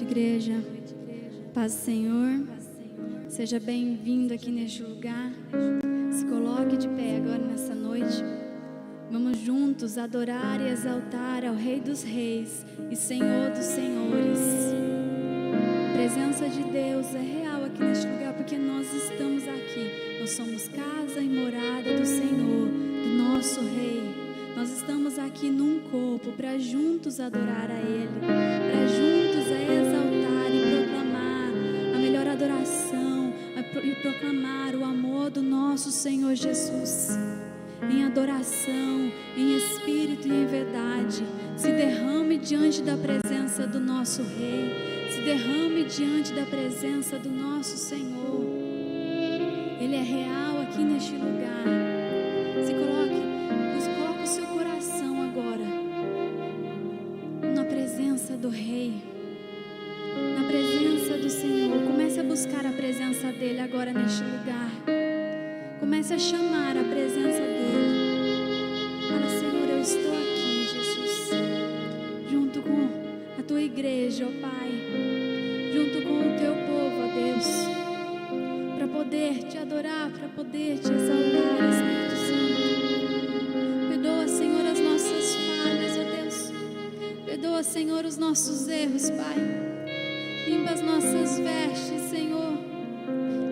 Igreja, paz do Senhor, seja bem-vindo aqui neste lugar. Se coloque de pé agora nessa noite. Vamos juntos adorar e exaltar ao Rei dos Reis e Senhor dos Senhores. A presença de Deus é real aqui neste lugar, porque nós estamos aqui. Nós somos casa e morada do Senhor, do nosso Rei. Nós estamos aqui num corpo para juntos adorar a Ele, para juntos exaltar e proclamar a melhor adoração e proclamar o amor do nosso Senhor Jesus. Em adoração, em espírito e em verdade, se derrame diante da presença do nosso Rei, se derrame diante da presença do nosso Senhor. Ele é real aqui neste lugar. Se coloque o seu coração agora na presença do Rei, na presença do Senhor. Comece a buscar a presença dEle agora neste lugar. Comece a chamar a presença dEle. Fala: Senhor, eu estou aqui, Jesus, junto com a Tua igreja, ó Pai, junto com o Teu povo, ó Deus, para poder Te adorar, para poder Te exaltar, Espírito Santo. Perdoa, Senhor, as nossas falhas, ó Deus. Perdoa, Senhor, os nossos erros, Pai. Limpa as nossas vestes, Senhor.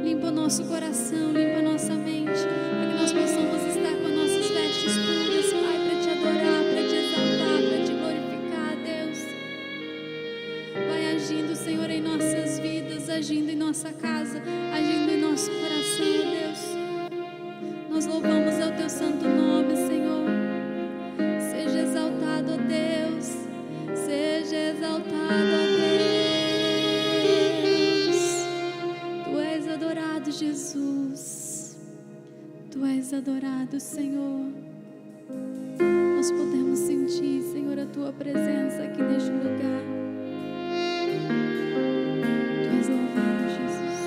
Limpa o nosso coração, limpa a nossa mente, para que nós possamos estar com as nossas vestes puras, Pai, para Te adorar, para Te exaltar, para Te glorificar, Deus. Vai agindo, Senhor, em nossas vidas, agindo em nossa casa, agindo em nosso coração, Deus. Nós louvamos ao Teu santo nome, Senhor. Seja exaltado, ó Deus. Seja exaltado, ó Deus. Tu és adorado, Jesus. Tu és adorado, Senhor. Nós podemos sentir, Senhor, a Tua presença aqui neste lugar. Tu és louvado, Jesus.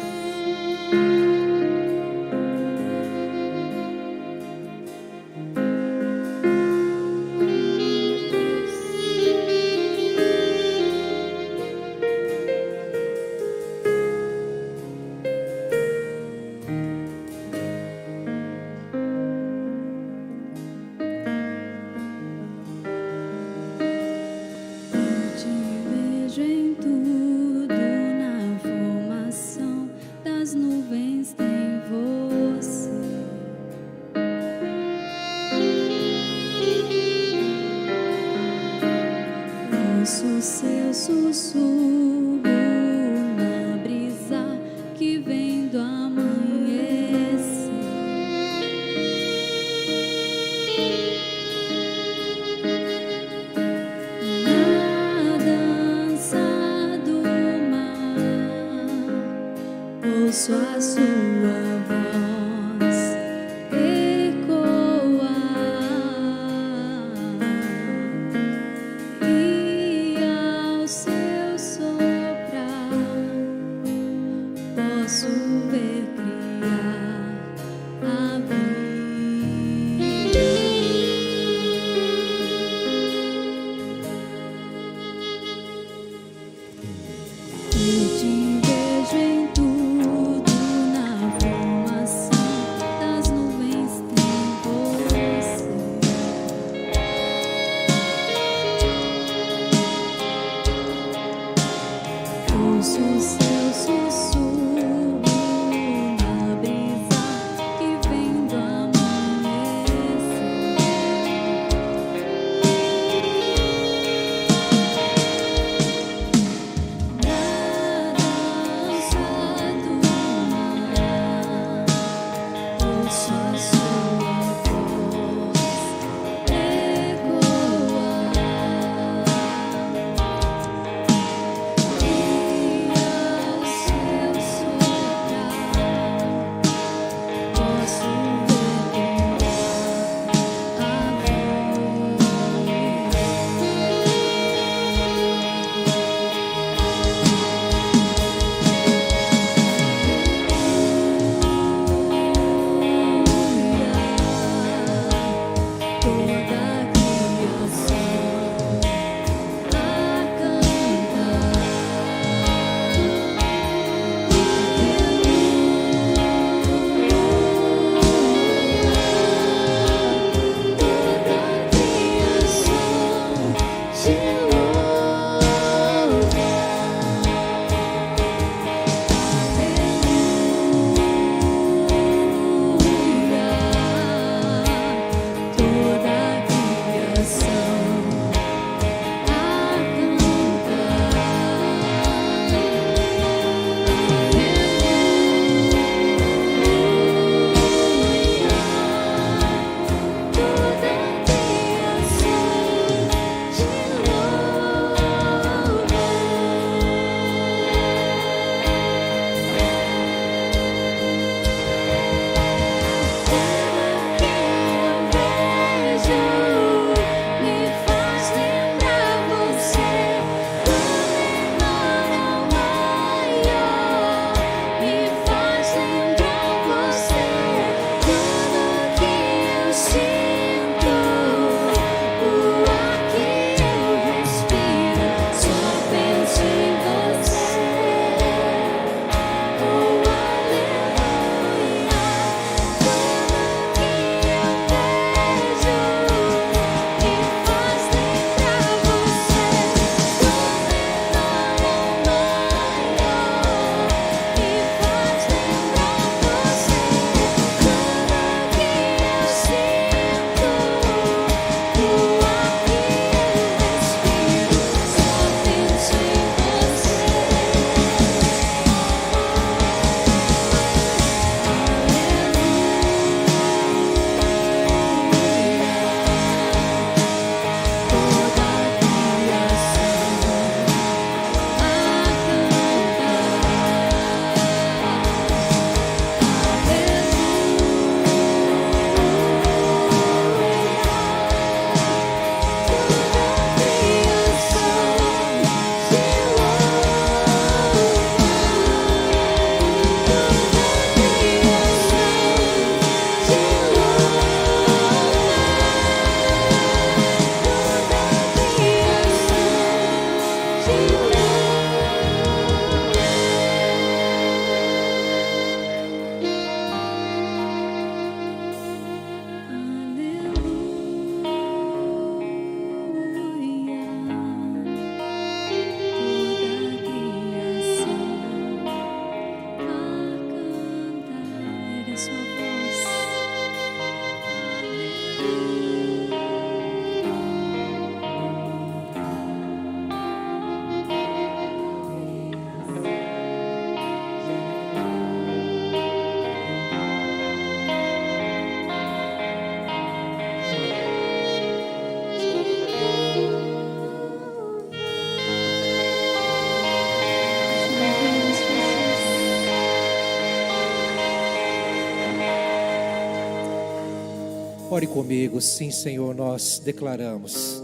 Ore comigo. Sim, Senhor, nós declaramos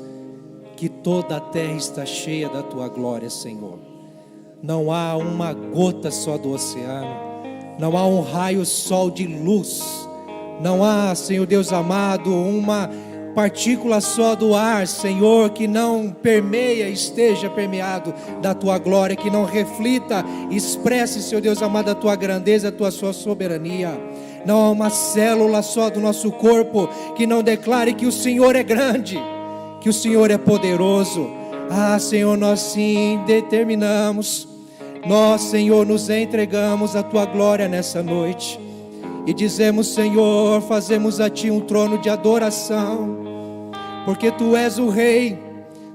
que toda a terra está cheia da Tua glória, Senhor. Não há uma gota só do oceano, não há um raio sol de luz, não há, Senhor Deus amado, uma partícula só do ar, Senhor, que não permeia, esteja permeado da Tua glória, que não reflita, expresse, Senhor Deus amado, a Tua grandeza, a Tua sua soberania. Não há uma célula só do nosso corpo que não declare que o Senhor é grande, que o Senhor é poderoso. Ah, Senhor, nós sim determinamos, nós, Senhor, nos entregamos à Tua glória nessa noite e dizemos, Senhor, fazemos a Ti um trono de adoração, porque Tu és o Rei,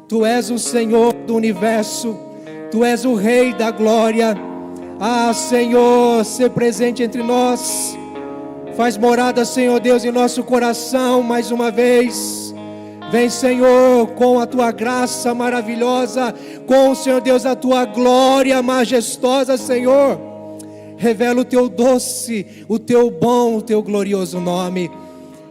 Tu és o Senhor do universo, Tu és o Rei da glória. Ah, Senhor, ser presente entre nós, faz morada, Senhor Deus, em nosso coração mais uma vez. Vem, Senhor, com a Tua graça maravilhosa, com, Senhor Deus, a Tua glória majestosa, Senhor. Revela o Teu doce, o Teu bom, o Teu glorioso nome.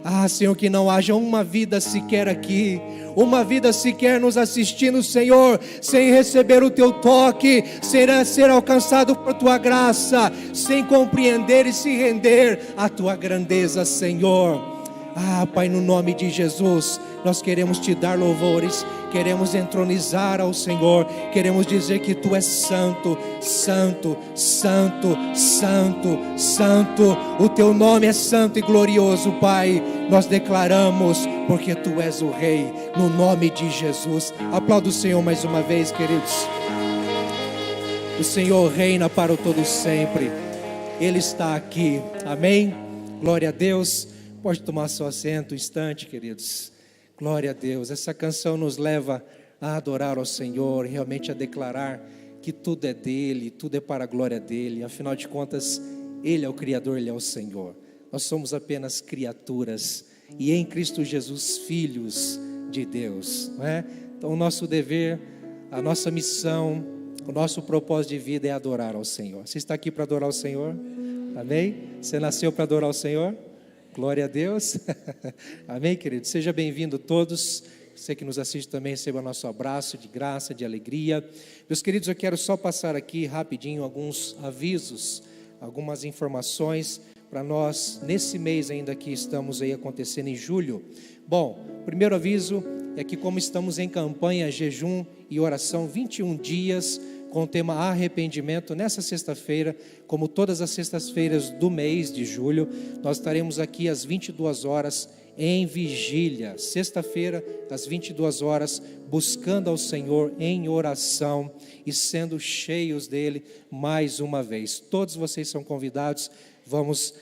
Ah, Senhor, que não haja uma vida sequer aqui, uma vida sequer nos assistindo, Senhor, sem receber o Teu toque, sem ser alcançado por Tua graça, sem compreender e se render à Tua grandeza, Senhor. Ah, Pai, no nome de Jesus, nós queremos Te dar louvores, queremos entronizar ao Senhor, queremos dizer que Tu és santo, santo, santo, santo, santo. O Teu nome é santo e glorioso, Pai. Nós declaramos, porque Tu és o Rei, no nome de Jesus. Aplauda o Senhor mais uma vez, queridos. O Senhor reina para o todo sempre. Ele está aqui, amém? Glória a Deus. Pode tomar seu assento um instante, queridos. Glória a Deus. Essa canção nos leva a adorar ao Senhor, realmente a declarar que tudo é dele, tudo é para a glória dele. Afinal de contas, Ele é o Criador, Ele é o Senhor. Nós somos apenas criaturas e em Cristo Jesus, filhos de Deus, não é? Então o nosso dever, a nossa missão, o nosso propósito de vida é adorar ao Senhor. Você está aqui para adorar o Senhor? Amém? Você nasceu para adorar o Senhor? Glória a Deus. Amém, querido? Seja bem-vindo todos. Você que nos assiste também, receba nosso abraço de graça, de alegria. Meus queridos, eu quero só passar aqui rapidinho alguns avisos, algumas informações para nós, nesse mês ainda que estamos aí acontecendo em julho. Bom, o primeiro aviso é que como estamos em campanha, jejum e oração, 21 dias, com o tema arrependimento, nessa sexta-feira, como todas as sextas-feiras do mês de julho, nós estaremos aqui às 22 horas em vigília, sexta-feira às 22 horas, buscando ao Senhor em oração e sendo cheios dele mais uma vez. Todos vocês são convidados, vamos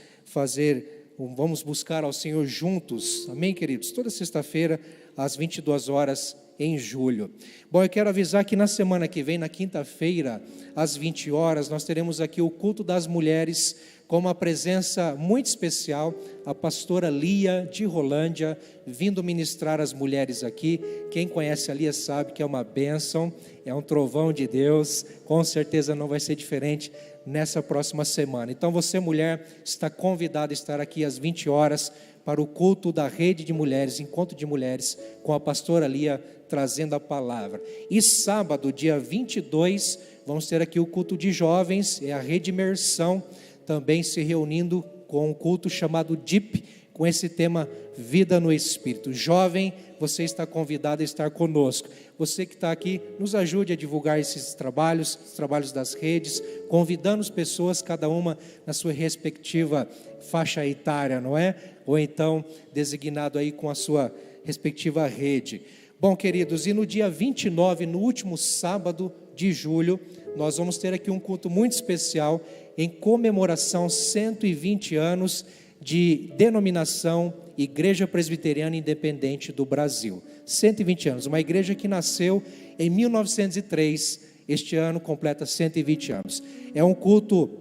buscar ao Senhor juntos, amém, queridos? Toda sexta-feira às 22 horas em julho. Bom, eu quero avisar que na semana que vem, na quinta-feira, às 20 horas, nós teremos aqui o culto das mulheres, com uma presença muito especial, a pastora Lia de Rolândia, vindo ministrar as mulheres aqui. Quem conhece a Lia sabe que é uma bênção, é um trovão de Deus, com certeza não vai ser diferente nessa próxima semana. Então você, mulher, está convidada a estar aqui às 20 horas, para o culto da rede de mulheres, encontro de mulheres, com a pastora Lia trazendo a palavra. E sábado, dia 22, vamos ter aqui o culto de jovens, é a rede imersão, também se reunindo com um culto chamado DIP, com esse tema Vida no Espírito. Jovem, você está convidado a estar conosco. Você que está aqui, nos ajude a divulgar esses trabalhos, os trabalhos das redes, convidando as pessoas, cada uma na sua respectiva faixa etária, não é? Ou então designado aí com a sua respectiva rede. Bom, queridos, e no dia 29, no último sábado de julho, nós vamos ter aqui um culto muito especial em comemoração 120 anos de denominação Igreja Presbiteriana Independente do Brasil. 120 anos, uma igreja que nasceu em 1903, este ano completa 120 anos. É um culto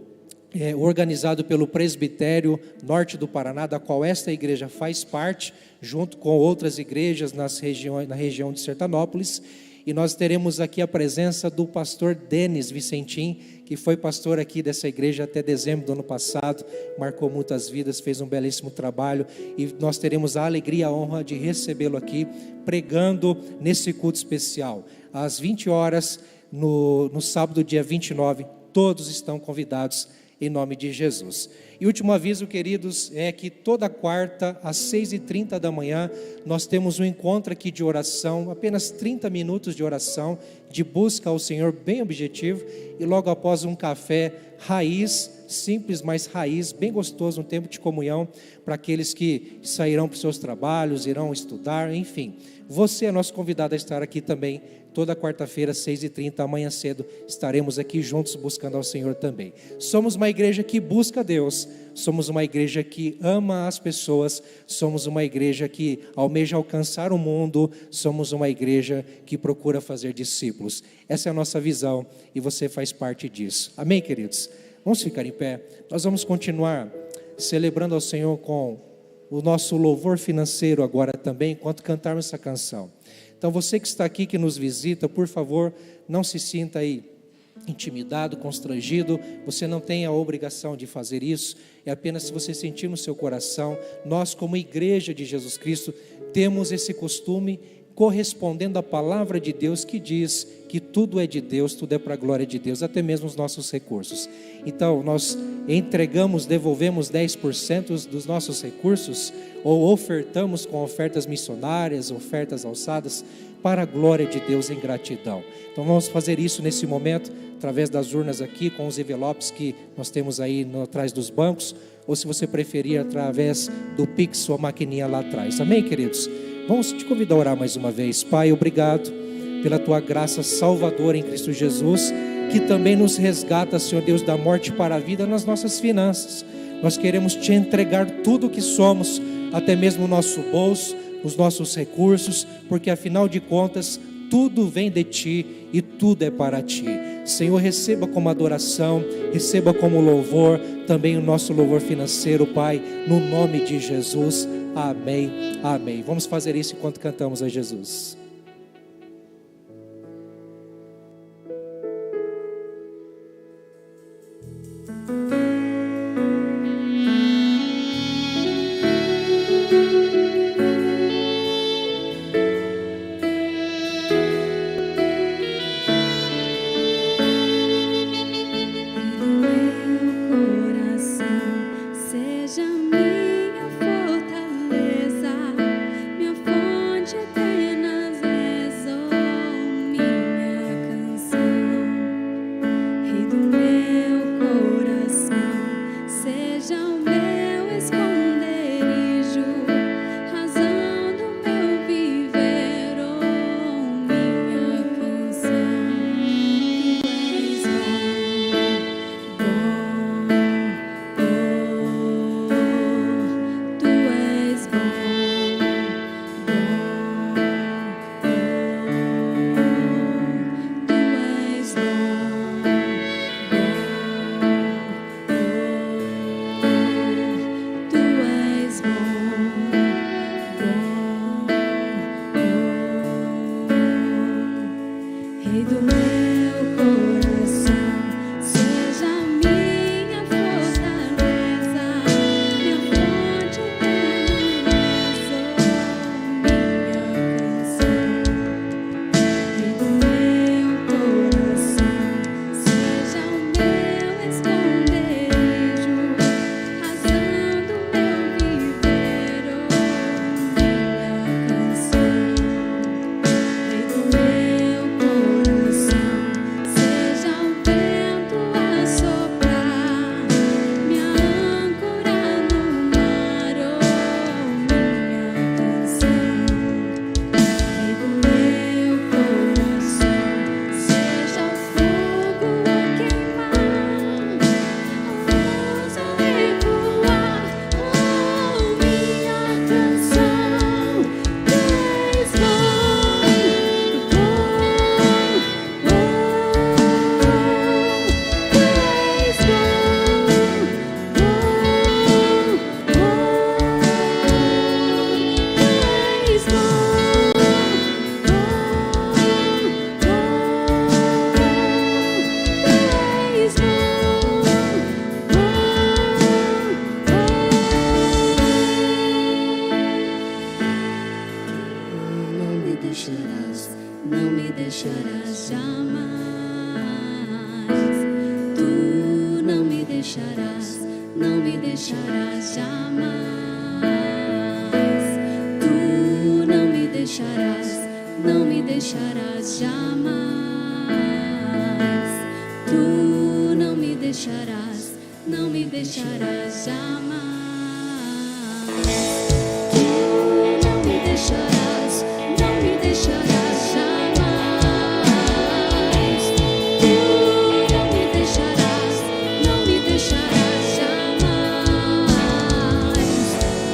organizado pelo Presbitério Norte do Paraná, da qual esta igreja faz parte, junto com outras igrejas na região de Sertanópolis. E nós teremos aqui a presença do pastor Denis Vicentim, que foi pastor aqui dessa igreja até dezembro do ano passado, marcou muitas vidas, fez um belíssimo trabalho, e nós teremos a alegria e a honra de recebê-lo aqui, pregando nesse culto especial, às 20 horas, no sábado, dia 29, todos estão convidados, em nome de Jesus. E último aviso, queridos, é que toda quarta, às 6h30 da manhã, nós temos um encontro aqui de oração, apenas 30 minutos de oração, de busca ao Senhor, bem objetivo, e logo após um café raiz, simples, mas raiz, bem gostoso, um tempo de comunhão, para aqueles que sairão para os seus trabalhos, irão estudar, enfim. Você é nosso convidado a estar aqui também, toda quarta-feira, 6h30, amanhã cedo, estaremos aqui juntos buscando ao Senhor também. Somos uma igreja que busca Deus, somos uma igreja que ama as pessoas, somos uma igreja que almeja alcançar o mundo, somos uma igreja que procura fazer discípulos. Essa é a nossa visão e você faz parte disso. Amém, queridos? Vamos ficar em pé, nós vamos continuar celebrando ao Senhor com o nosso louvor financeiro agora também, enquanto cantarmos essa canção. Então você que está aqui, que nos visita, por favor, não se sinta aí intimidado, constrangido, você não tem a obrigação de fazer isso, é apenas se você sentir no seu coração. Nós, como igreja de Jesus Cristo, temos esse costume, correspondendo à palavra de Deus, que diz que tudo é de Deus, tudo é para a glória de Deus, até mesmo os nossos recursos. Então nós entregamos, devolvemos 10% dos nossos recursos, ou ofertamos com ofertas missionárias, ofertas alçadas, para a glória de Deus em gratidão. Então vamos fazer isso nesse momento, através das urnas aqui, com os envelopes que nós temos aí atrás dos bancos, ou se você preferir, através do Pix ou maquininha lá atrás. Amém, queridos? Vamos te convidar a orar mais uma vez. Pai, obrigado pela tua graça salvadora em Cristo Jesus, que também nos resgata, Senhor Deus, da morte para a vida nas nossas finanças. Nós queremos te entregar tudo o que somos, até mesmo o nosso bolso, os nossos recursos, porque afinal de contas, tudo vem de ti e tudo é para ti. Senhor, receba como adoração, receba como louvor, também o nosso louvor financeiro, Pai, no nome de Jesus. Amém, amém. Vamos fazer isso enquanto cantamos a Jesus. deixarás, não me deixarás jamais. Tu não me deixarás, não me deixarás jamais. Tu não me deixarás, não me deixarás jamais. Tu não me deixarás, não me deixarás jamais. Tu não me deixarás, não me deixarás jamais.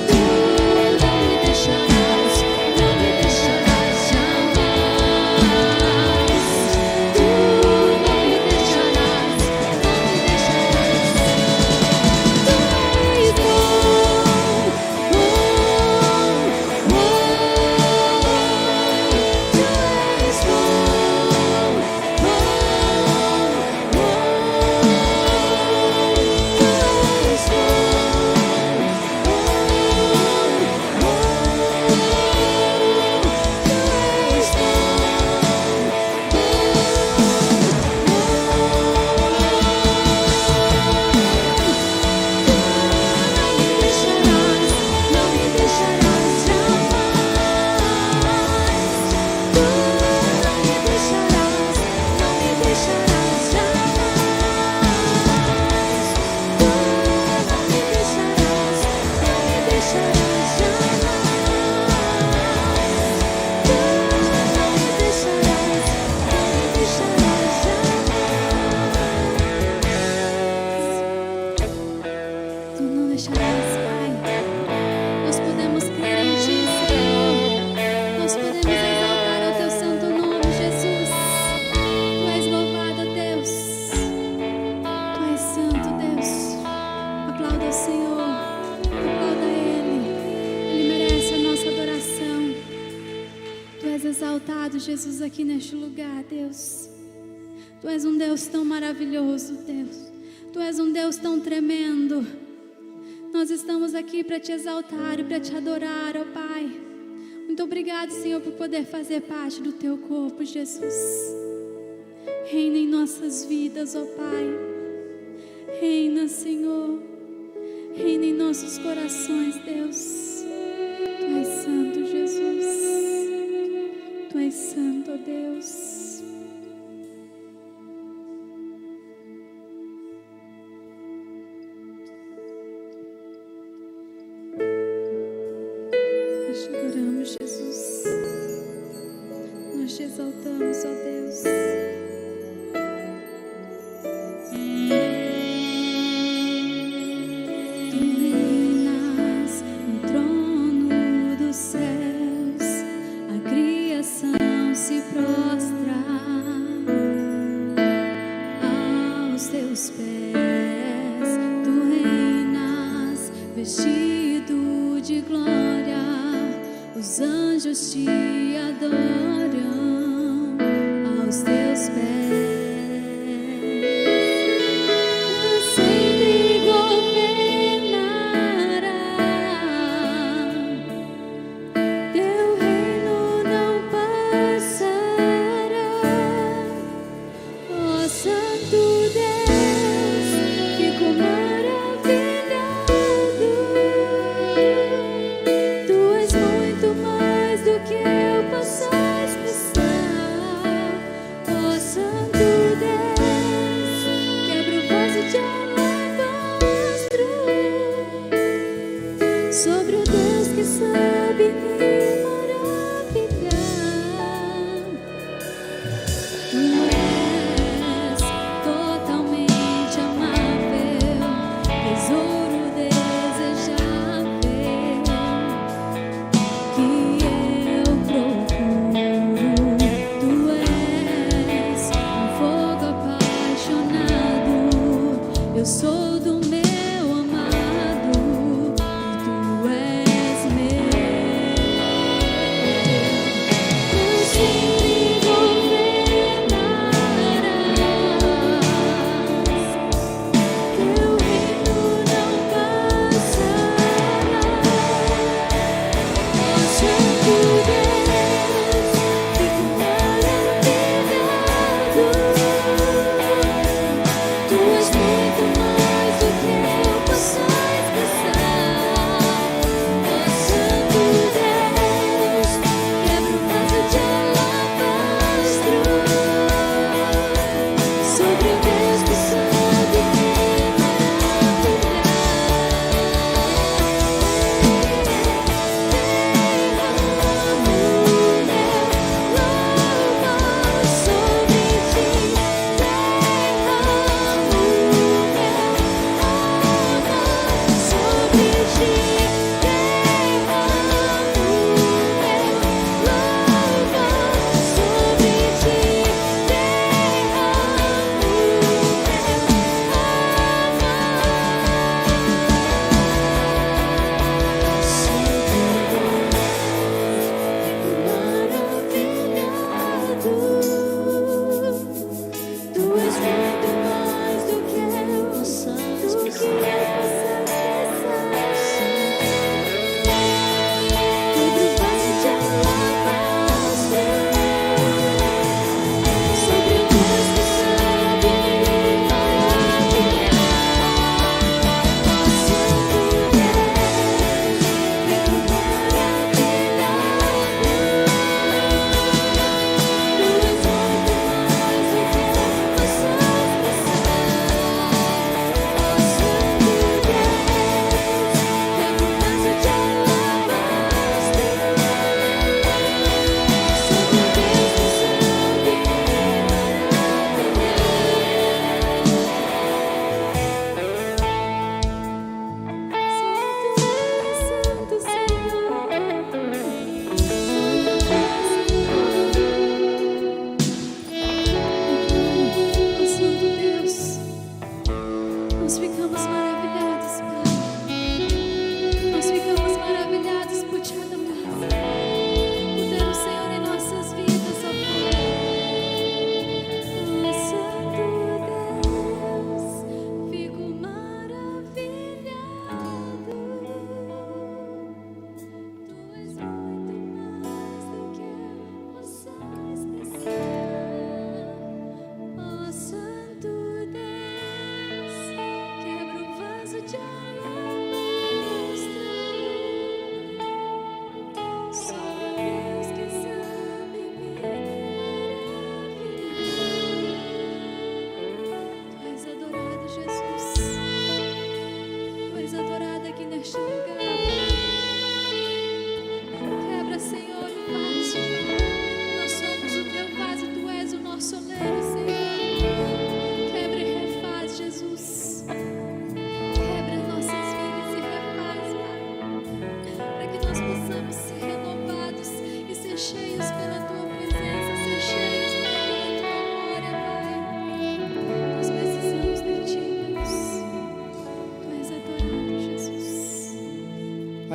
Tu não me deixarás, não me deixarás jamais. Tu não me deixarás, não me deixarás. Tu és bom, oh, oh. Tu és bom, oh, oh. Tu és não me deixarás jamais. Tu não me deixarás, não me deixarás jamais. Tu não me deixarás, não me deixarás jamais. Tu não me deixarás, não me deixarás jamais. Tu não deixarás, Pai. Nós podemos crer em Ti, Senhor. Nós podemos exaltar o Teu santo nome, Jesus. Tu és louvado, Deus. Tu és santo, Deus. Aplauda o Senhor. Aplauda Ele. Ele merece a nossa adoração. Tu és exaltado, Jesus, aqui neste lugar, Deus. Tu és um Deus tão maravilhoso, Deus. Tu és um Deus tão tremendo. Nós estamos aqui para Te exaltar e para Te adorar, ó Pai. Muito obrigado, Senhor, por poder fazer parte do Teu corpo, Jesus. Reina em nossas vidas, ó Pai. Reina, Senhor. Reina em nossos corações, Deus. Tu és santo, Jesus. Tu és santo, ó Deus. Nós te adoramos, Jesus. Nós te exaltamos, ó Deus. Tu reinas no trono dos céus, a criação se prostra aos Teus pés. Tu reinas vestido de glória, os anjos Te adoram aos Teus pés. Sempre governará, Teu reino não passará. Ó Santo Deus, fico maravilhado. Tu és muito mais do que eu posso expressar. Ó Santo Deus, quebra o vaso de alabastro sobre o Deus que sabe me maravilhar. Tu és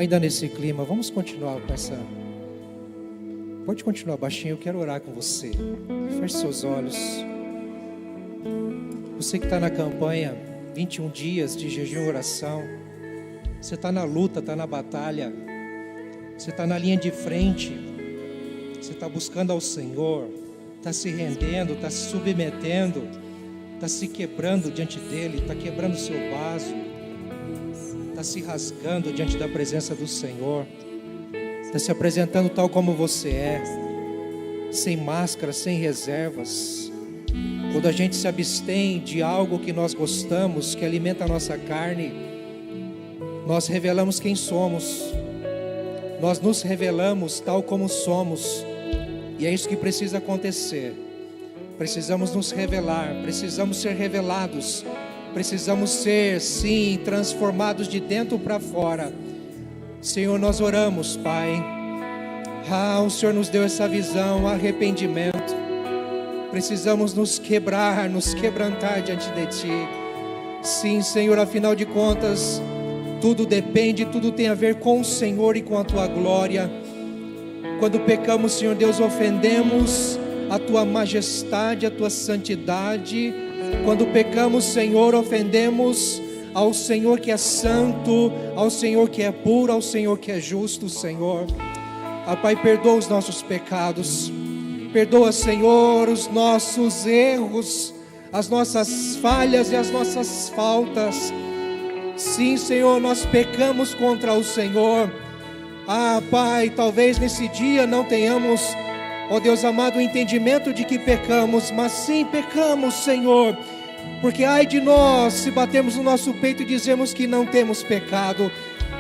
Ainda nesse clima, vamos continuar com essa... Pode continuar baixinho, eu quero orar com você. Feche seus olhos. Você que está na campanha, 21 dias de jejum e oração. Você está na luta, está na batalha. Você está na linha de frente. Você está buscando ao Senhor. Está se rendendo, está se submetendo. Está se quebrando diante dEle. Está quebrando o seu vaso. Está se rasgando diante da presença do Senhor. Está se apresentando tal como você é. Sem máscara, sem reservas. Quando a gente se abstém de algo que nós gostamos, que alimenta a nossa carne, nós revelamos quem somos. Nós nos revelamos tal como somos. E é isso que precisa acontecer. Precisamos nos revelar, precisamos ser revelados. Precisamos ser, sim, transformados de dentro para fora. Senhor, nós oramos, Pai. O Senhor nos deu essa visão, arrependimento. Precisamos nos quebrar, nos quebrantar diante de Ti. Sim, Senhor, afinal de contas, tudo depende, tudo tem a ver com o Senhor e com a Tua glória. Quando pecamos, Senhor Deus, ofendemos a Tua majestade, a Tua santidade. Quando pecamos, Senhor, ofendemos ao Senhor que é santo, ao Senhor que é puro, ao Senhor que é justo, Senhor. Pai, perdoa os nossos pecados. Perdoa, Senhor, os nossos erros, as nossas falhas e as nossas faltas. Sim, Senhor, nós pecamos contra o Senhor. Pai, talvez nesse dia não tenhamos, ó Deus amado, o entendimento de que pecamos, mas sim pecamos, Senhor, porque ai de nós se batermos no nosso peito e dizemos que não temos pecado.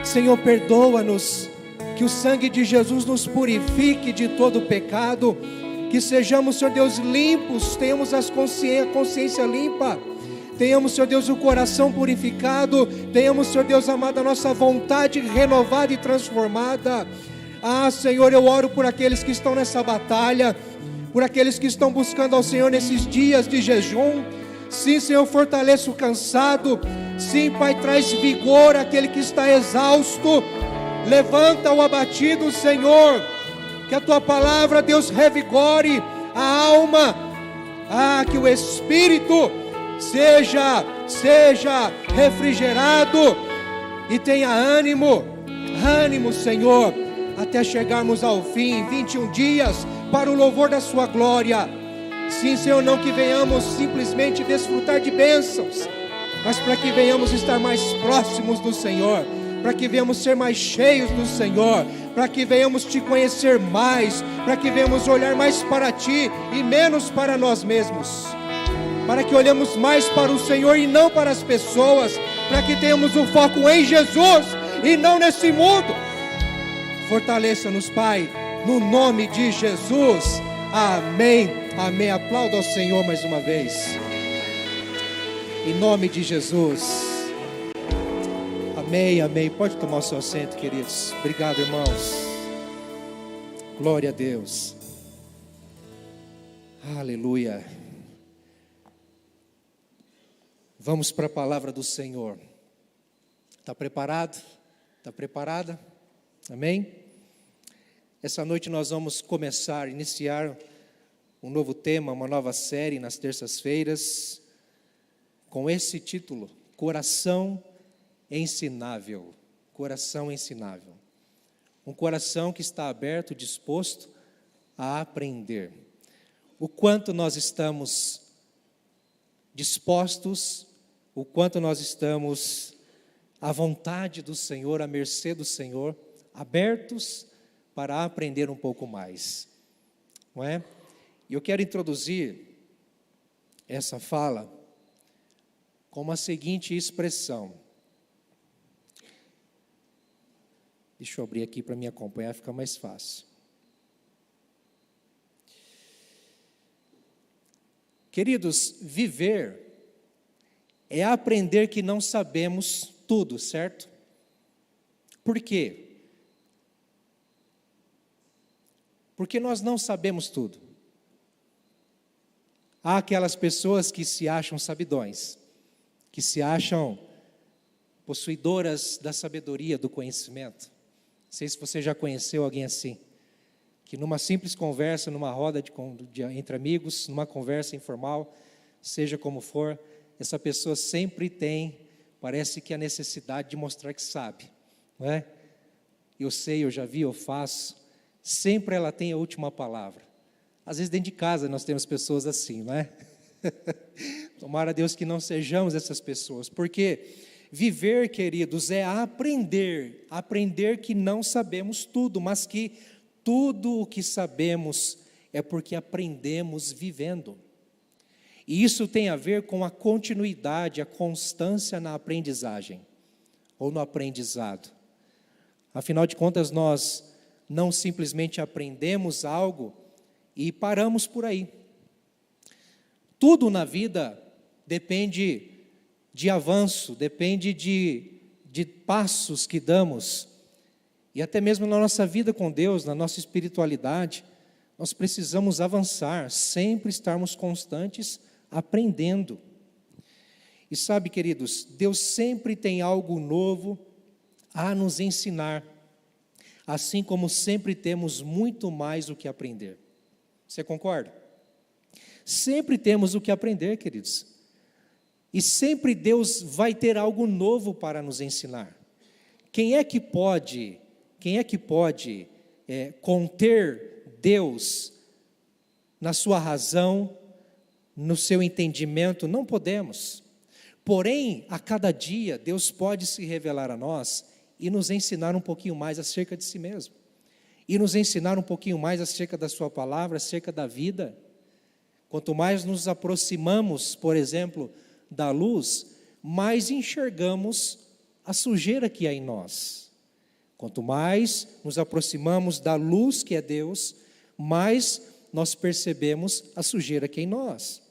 Senhor, perdoa-nos, que o sangue de Jesus nos purifique de todo pecado, que sejamos, Senhor Deus, limpos, tenhamos a consciência limpa, tenhamos, Senhor Deus, o coração purificado, tenhamos, Senhor Deus amado, a nossa vontade renovada e transformada. Senhor, eu oro por aqueles que estão nessa batalha, por aqueles que estão buscando ao Senhor nesses dias de jejum. Sim, Senhor, fortaleça o cansado. Sim, Pai, traz vigor àquele que está exausto. Levanta o abatido, Senhor. Que a Tua palavra, Deus, revigore a alma. Que o Espírito seja refrigerado e tenha ânimo, Senhor, até chegarmos ao fim, 21 dias, para o louvor da Sua glória. Sim, Senhor, não que venhamos simplesmente desfrutar de bênçãos, mas para que venhamos estar mais próximos do Senhor, para que venhamos ser mais cheios do Senhor, para que venhamos Te conhecer mais, para que venhamos olhar mais para Ti e menos para nós mesmos, para que olhemos mais para o Senhor e não para as pessoas, para que tenhamos o foco em Jesus e não nesse mundo. Fortaleça-nos, Pai, no nome de Jesus. Amém, amém. Aplauda ao Senhor mais uma vez, em nome de Jesus. Amém, amém. Pode tomar o seu assento, queridos. Obrigado, irmãos. Glória a Deus. Aleluia. Vamos para a palavra do Senhor. Está preparado? Está preparada? Amém? Essa noite nós vamos iniciar um novo tema, uma nova série nas terças-feiras, com esse título: Coração Ensinável. Coração ensinável. Um coração que está aberto, disposto a aprender. O quanto nós estamos dispostos, o quanto nós estamos à vontade do Senhor, à mercê do Senhor, abertos para aprender um pouco mais, não é? E eu quero introduzir essa fala com a seguinte expressão. Deixa eu abrir aqui para me acompanhar, fica mais fácil. Queridos, viver é aprender que não sabemos tudo, certo? Por quê? Porque nós não sabemos tudo. Há aquelas pessoas que se acham sabidões, que se acham possuidoras da sabedoria, do conhecimento. sei se você já conheceu alguém assim, que numa simples conversa, numa roda entre amigos, numa conversa informal, seja como for, essa pessoa sempre tem, parece que a necessidade de mostrar que sabe, não é? Eu sei, eu já vi, eu faço, sempre ela tem a última palavra. Às vezes dentro de casa nós temos pessoas assim, não é? Tomara a Deus que não sejamos essas pessoas, porque viver, queridos, é aprender que não sabemos tudo, mas que tudo o que sabemos é porque aprendemos vivendo. E isso tem a ver com a continuidade, a constância na aprendizagem, ou no aprendizado. Afinal de contas, nós não simplesmente aprendemos algo e paramos por aí. Tudo na vida depende de avanço, depende de passos que damos. E até mesmo na nossa vida com Deus, na nossa espiritualidade, nós precisamos avançar, sempre estarmos constantes aprendendo. E sabe, queridos, Deus sempre tem algo novo a nos ensinar, assim como sempre temos muito mais o que aprender. Você concorda? Sempre temos o que aprender, queridos. E sempre Deus vai ter algo novo para nos ensinar. Quem é que pode conter Deus na sua razão, no seu entendimento? Não podemos. Porém, a cada dia, Deus pode se revelar a nós e nos ensinar um pouquinho mais acerca de si mesmo. E nos ensinar um pouquinho mais acerca da sua palavra, acerca da vida. Quanto mais nos aproximamos, por exemplo, da luz, mais enxergamos a sujeira que há em nós. Quanto mais nos aproximamos da luz que é Deus, mais nós percebemos a sujeira que é em nós.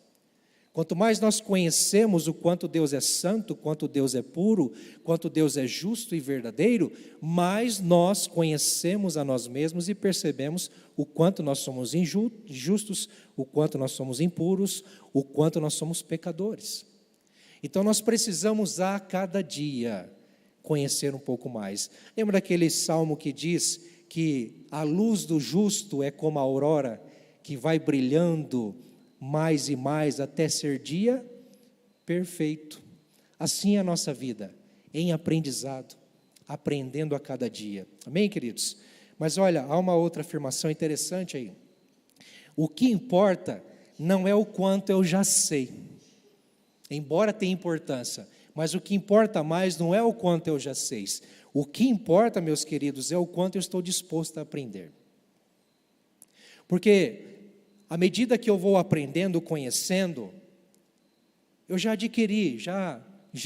Quanto mais nós conhecemos o quanto Deus é santo, quanto Deus é puro, quanto Deus é justo e verdadeiro, mais nós conhecemos a nós mesmos e percebemos o quanto nós somos injustos, o quanto nós somos impuros, o quanto nós somos pecadores. Então nós precisamos a cada dia conhecer um pouco mais. Lembra daquele salmo que diz que a luz do justo é como a aurora, que vai brilhando mais e mais até ser dia perfeito. Assim é a nossa vida, em aprendizado, aprendendo a cada dia. Amém, queridos? Mas olha, há uma outra afirmação interessante aí. O que importa não é o quanto eu já sei, embora tenha importância, mas o que importa mais não é o quanto eu já sei. O que importa, meus queridos, é o quanto eu estou disposto a aprender. Porque à medida que eu vou aprendendo, conhecendo, eu já adquiri, já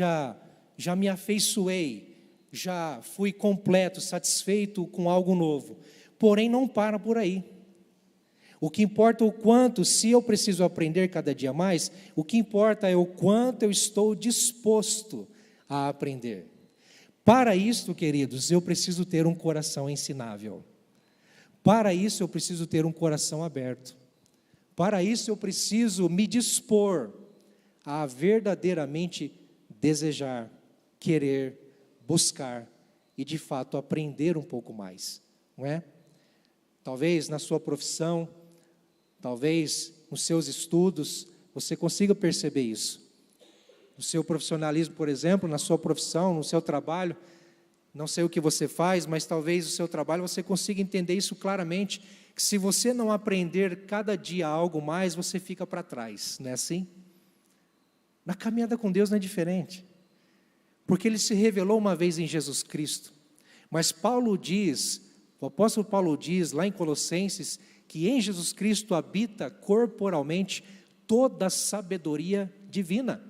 me afeiçoei, já fui completo, satisfeito com algo novo. Porém, não para por aí. O que importa é o quanto, se eu preciso aprender cada dia mais, o que importa é o quanto eu estou disposto a aprender. Para isso, queridos, eu preciso ter um coração ensinável. Para isso, eu preciso ter um coração aberto. Para isso, eu preciso me dispor a verdadeiramente desejar, querer, buscar e, de fato, aprender um pouco mais, não é? Talvez na sua profissão, talvez nos seus estudos, você consiga perceber isso. No seu profissionalismo, por exemplo, na sua profissão, no seu trabalho, não sei o que você faz, mas talvez o seu trabalho você consiga entender isso claramente, que se você não aprender cada dia algo mais, você fica para trás, não é assim? Na caminhada com Deus não é diferente, porque Ele se revelou uma vez em Jesus Cristo, mas o apóstolo Paulo diz lá em Colossenses, que em Jesus Cristo habita corporalmente toda a sabedoria divina.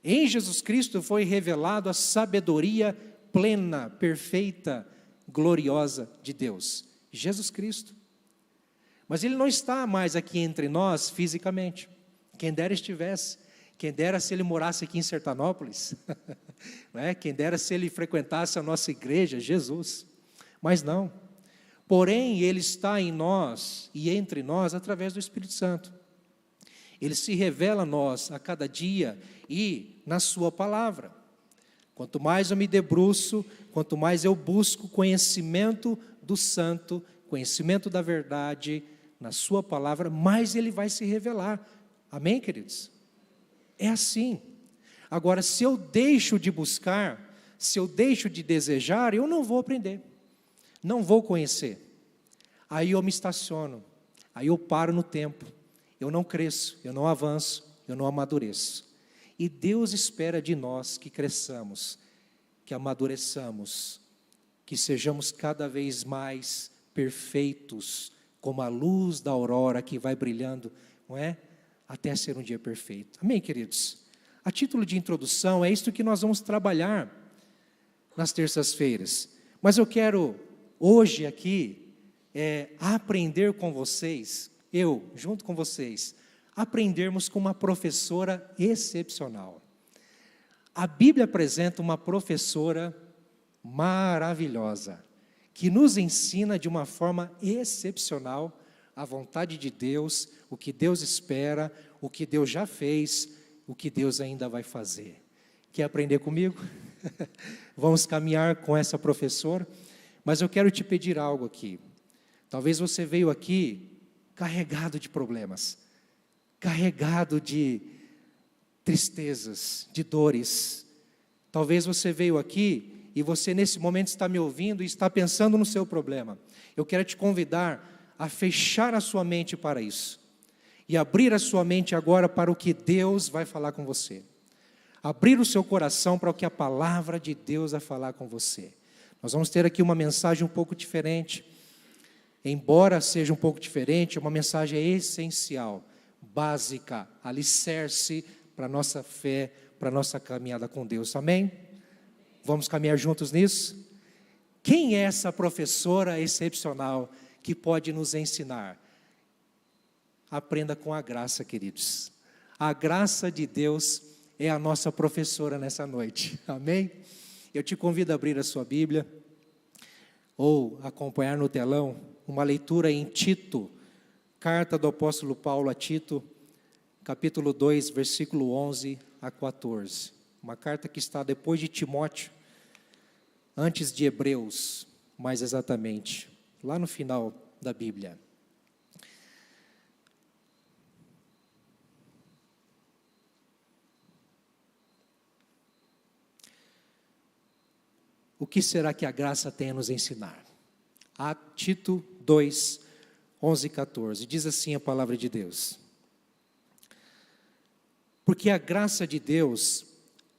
Em Jesus Cristo foi revelado a sabedoria plena, perfeita, gloriosa de Deus. Jesus Cristo. Mas Ele não está mais aqui entre nós fisicamente. Quem dera estivesse. Quem dera se Ele morasse aqui em Sertanópolis. Não é? Quem dera se Ele frequentasse a nossa igreja, Jesus. Mas não. Porém, Ele está em nós e entre nós através do Espírito Santo. Ele se revela a nós a cada dia e na sua palavra. Quanto mais eu me debruço, quanto mais eu busco conhecimento do santo, conhecimento da verdade, na sua palavra, mais ele vai se revelar. Amém, queridos? É assim. Agora, se eu deixo de buscar, se eu deixo de desejar, eu não vou aprender, não vou conhecer. Aí eu me estaciono, aí eu paro no tempo, eu não cresço, eu não avanço, eu não amadureço. E Deus espera de nós que cresçamos, que amadureçamos, que sejamos cada vez mais perfeitos, como a luz da aurora que vai brilhando, não é? Até ser um dia perfeito. Amém, queridos? A título de introdução, é isto que nós vamos trabalhar nas terças-feiras. Mas eu quero, hoje aqui, aprender com vocês, eu, junto com vocês, aprendermos com uma professora excepcional. A Bíblia apresenta uma professora maravilhosa, que nos ensina de uma forma excepcional a vontade de Deus, o que Deus espera, o que Deus já fez, o que Deus ainda vai fazer. Quer aprender comigo? Vamos caminhar com essa professora, mas eu quero te pedir algo aqui. Talvez você veio aqui carregado de problemas, carregado de tristezas, de dores. Talvez você veio aqui e você nesse momento está me ouvindo e está pensando no seu problema. Eu quero te convidar a fechar a sua mente para isso e abrir a sua mente agora para o que Deus vai falar com você. Abrir o seu coração para o que a palavra de Deus vai falar com você. Nós vamos ter aqui uma mensagem um pouco diferente. Embora seja um pouco diferente, é uma mensagem essencial, básica, alicerce para a nossa fé, para a nossa caminhada com Deus. Amém? Vamos caminhar juntos nisso? Quem é essa professora excepcional que pode nos ensinar? Aprenda com a graça, queridos. A graça de Deus é a nossa professora nessa noite. Amém? Eu te convido a abrir a sua Bíblia ou acompanhar no telão uma leitura em Tito, carta do apóstolo Paulo a Tito, capítulo 2, versículo 11 a 14. Uma carta que está depois de Timóteo, antes de Hebreus, mais exatamente, lá no final da Bíblia. O que será que a graça tem a nos ensinar? A Tito 2, 11 e 14, diz assim a palavra de Deus: porque a graça de Deus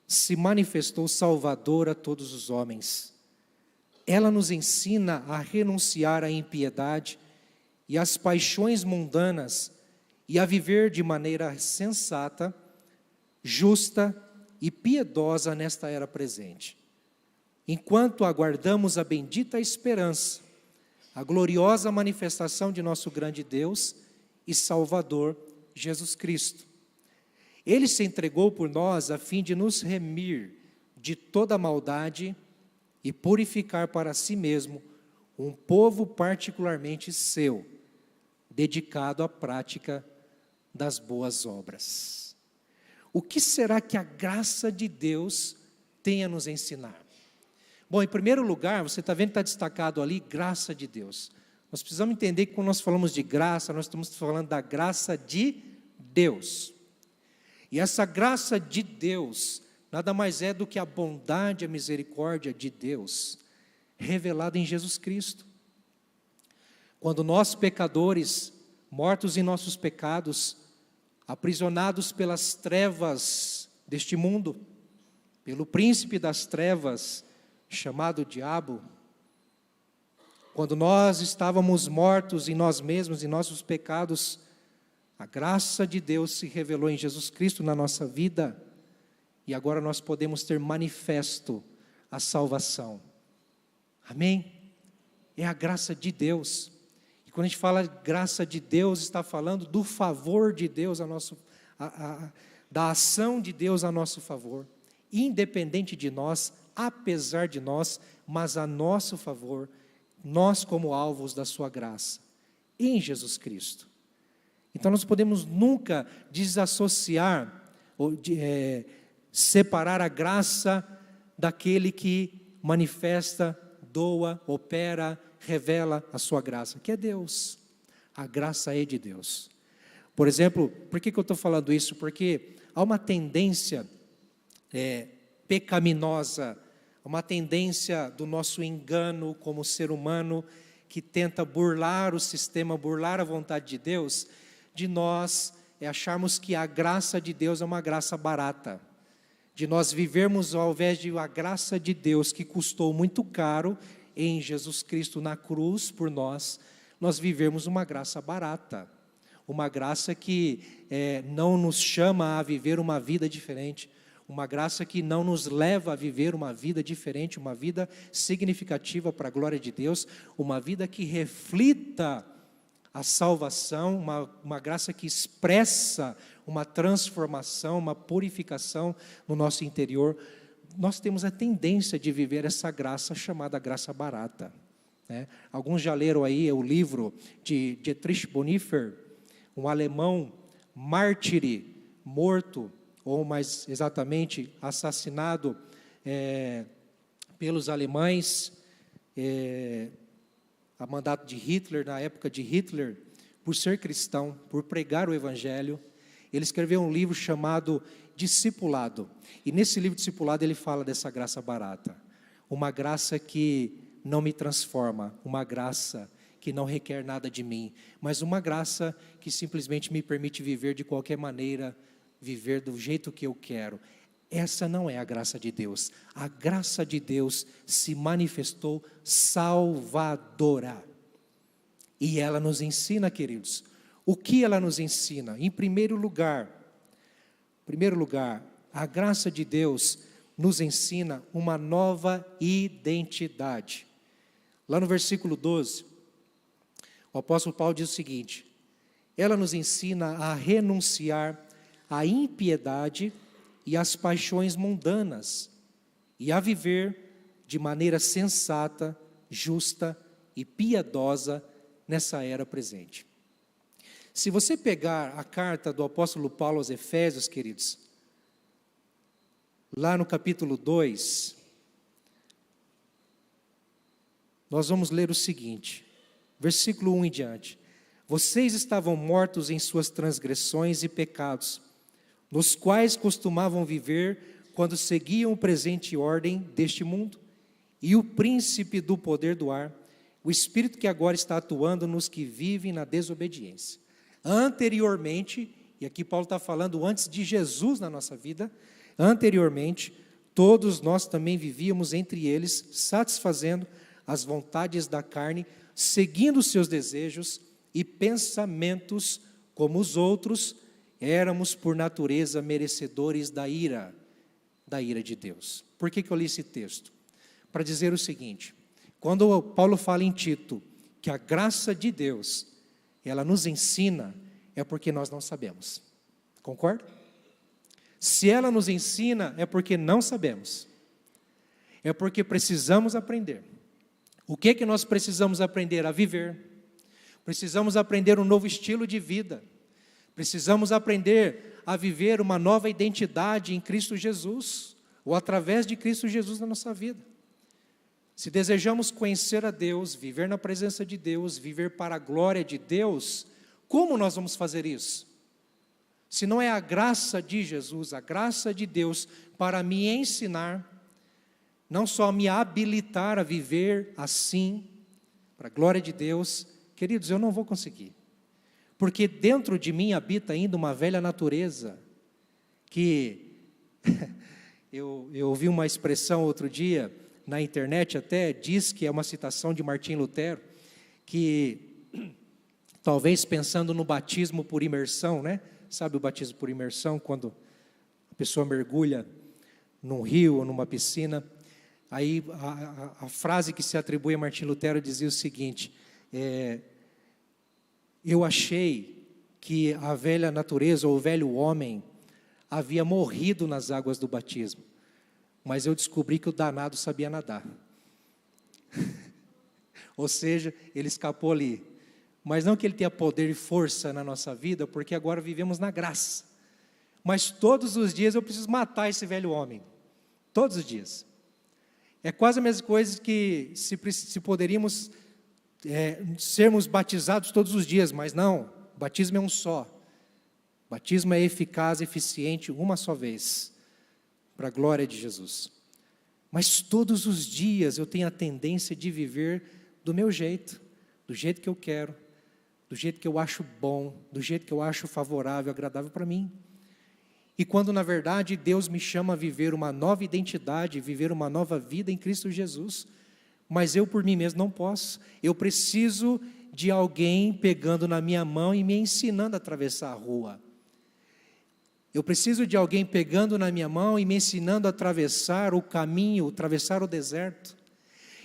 se manifestou salvadora a todos os homens. Ela nos ensina a renunciar à impiedade e às paixões mundanas e a viver de maneira sensata, justa e piedosa nesta era presente, enquanto aguardamos a bendita esperança, a gloriosa manifestação de nosso grande Deus e Salvador, Jesus Cristo. Ele se entregou por nós a fim de nos remir de toda maldade e purificar para si mesmo um povo particularmente seu, dedicado à prática das boas obras. O que será que a graça de Deus tem a nos ensinar? Bom, em primeiro lugar, você está vendo que está destacado ali, graça de Deus. Nós precisamos entender que quando nós falamos de graça, nós estamos falando da graça de Deus. E essa graça de Deus, nada mais é do que a bondade e a misericórdia de Deus, revelada em Jesus Cristo. Quando nós pecadores, mortos em nossos pecados, aprisionados pelas trevas deste mundo, pelo príncipe das trevas, chamado diabo, quando nós estávamos mortos em nós mesmos, em nossos pecados, a graça de Deus se revelou em Jesus Cristo na nossa vida, e agora nós podemos ter manifesto a salvação. Amém? É a graça de Deus. E quando a gente fala graça de Deus, está falando do favor de Deus da ação de Deus a nosso favor, independente de nós, apesar de nós, mas a nosso favor, nós como alvos da sua graça, em Jesus Cristo. Então nós podemos nunca desassociar, ou separar a graça daquele que manifesta, doa, opera, revela a sua graça, que é Deus. A graça é de Deus. Por exemplo, por que eu estou falando isso? Porque há uma tendência pecaminosa, uma tendência do nosso engano como ser humano, que tenta burlar o sistema, burlar a vontade de Deus, de nós acharmos que a graça de Deus é uma graça barata, de nós vivermos ao invés de a graça de Deus que custou muito caro em Jesus Cristo na cruz por nós vivermos uma graça barata, uma graça que não nos chama a viver uma vida diferente, uma graça que não nos leva a viver uma vida diferente, uma vida significativa para a glória de Deus, uma vida que reflita a salvação, uma graça que expressa uma transformação, uma purificação no nosso interior. Nós temos a tendência de viver essa graça chamada graça barata, né? Alguns já leram aí o livro de Dietrich Bonhoeffer, um alemão mártire, morto, ou mais exatamente assassinado pelos alemães, a mandato de Hitler, na época de Hitler, por ser cristão, por pregar o evangelho. Ele escreveu um livro chamado Discipulado, e nesse livro Discipulado ele fala dessa graça barata, uma graça que não me transforma, uma graça que não requer nada de mim, mas uma graça que simplesmente me permite viver de qualquer maneira, viver do jeito que eu quero. Essa não é a graça de Deus. A graça de Deus se manifestou salvadora. E ela nos ensina, queridos, o que ela nos ensina? Em primeiro lugar, a graça de Deus nos ensina uma nova identidade. Lá no versículo 12, o apóstolo Paulo diz o seguinte: ela nos ensina a renunciar à impiedade e às paixões mundanas, e a viver de maneira sensata, justa e piedosa nessa era presente. Se você pegar a carta do apóstolo Paulo aos Efésios, queridos, lá no capítulo 2, nós vamos ler o seguinte, versículo 1 em diante: vocês estavam mortos em suas transgressões e pecados, nos quais costumavam viver quando seguiam o presente ordem deste mundo, e o príncipe do poder do ar, o espírito que agora está atuando nos que vivem na desobediência. Anteriormente, e aqui Paulo está falando antes de Jesus na nossa vida, anteriormente, todos nós também vivíamos entre eles, satisfazendo as vontades da carne, seguindo os seus desejos e pensamentos como os outros, éramos por natureza merecedores da ira de Deus. Por que eu li esse texto? Para dizer o seguinte: quando Paulo fala em Tito, que a graça de Deus, ela nos ensina, é porque nós não sabemos. Concorda? Se ela nos ensina, é porque não sabemos. É porque precisamos aprender. O que nós precisamos aprender? A viver. Precisamos aprender um novo estilo de vida. Precisamos aprender a viver uma nova identidade em Cristo Jesus, ou através de Cristo Jesus na nossa vida. Se desejamos conhecer a Deus, viver na presença de Deus, viver para a glória de Deus, como nós vamos fazer isso? Se não é a graça de Jesus, a graça de Deus para me ensinar, não só me habilitar a viver assim, para a glória de Deus, queridos, eu não vou conseguir. Porque dentro de mim habita ainda uma velha natureza, que eu ouvi uma expressão outro dia, na internet até, diz que é uma citação de Martim Lutero, que talvez pensando no batismo por imersão, né? Sabe o batismo por imersão, quando a pessoa mergulha num rio ou numa piscina, aí a frase que se atribui a Martim Lutero dizia o seguinte: eu achei que a velha natureza, ou o velho homem, havia morrido nas águas do batismo, mas eu descobri que o danado sabia nadar. Ou seja, ele escapou ali. Mas não que ele tenha poder e força na nossa vida, porque agora vivemos na graça. Mas todos os dias eu preciso matar esse velho homem. Todos os dias. É quase a mesma coisa que se poderíamos sermos batizados todos os dias, mas não, o batismo é um só. O batismo é eficaz, eficiente, uma só vez, para a glória de Jesus. Mas todos os dias eu tenho a tendência de viver do meu jeito, do jeito que eu quero, do jeito que eu acho bom, do jeito que eu acho favorável, agradável para mim. E quando na verdade Deus me chama a viver uma nova identidade, viver uma nova vida em Cristo Jesus, mas eu por mim mesmo não posso. Eu preciso de alguém pegando na minha mão e me ensinando a atravessar a rua. Eu preciso de alguém pegando na minha mão e me ensinando a atravessar o caminho, atravessar o deserto.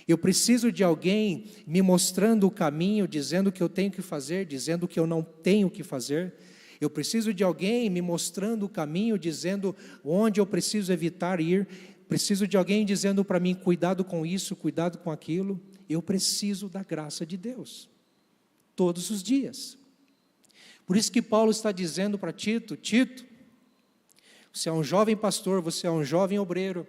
Eu preciso de alguém me mostrando o caminho, dizendo o que eu tenho que fazer, dizendo o que eu não tenho que fazer. Eu preciso de alguém me mostrando o caminho, dizendo onde eu preciso evitar ir. Preciso de alguém dizendo para mim, cuidado com isso, cuidado com aquilo. Eu preciso da graça de Deus, todos os dias. Por isso que Paulo está dizendo para Tito, Tito, você é um jovem pastor, você é um jovem obreiro,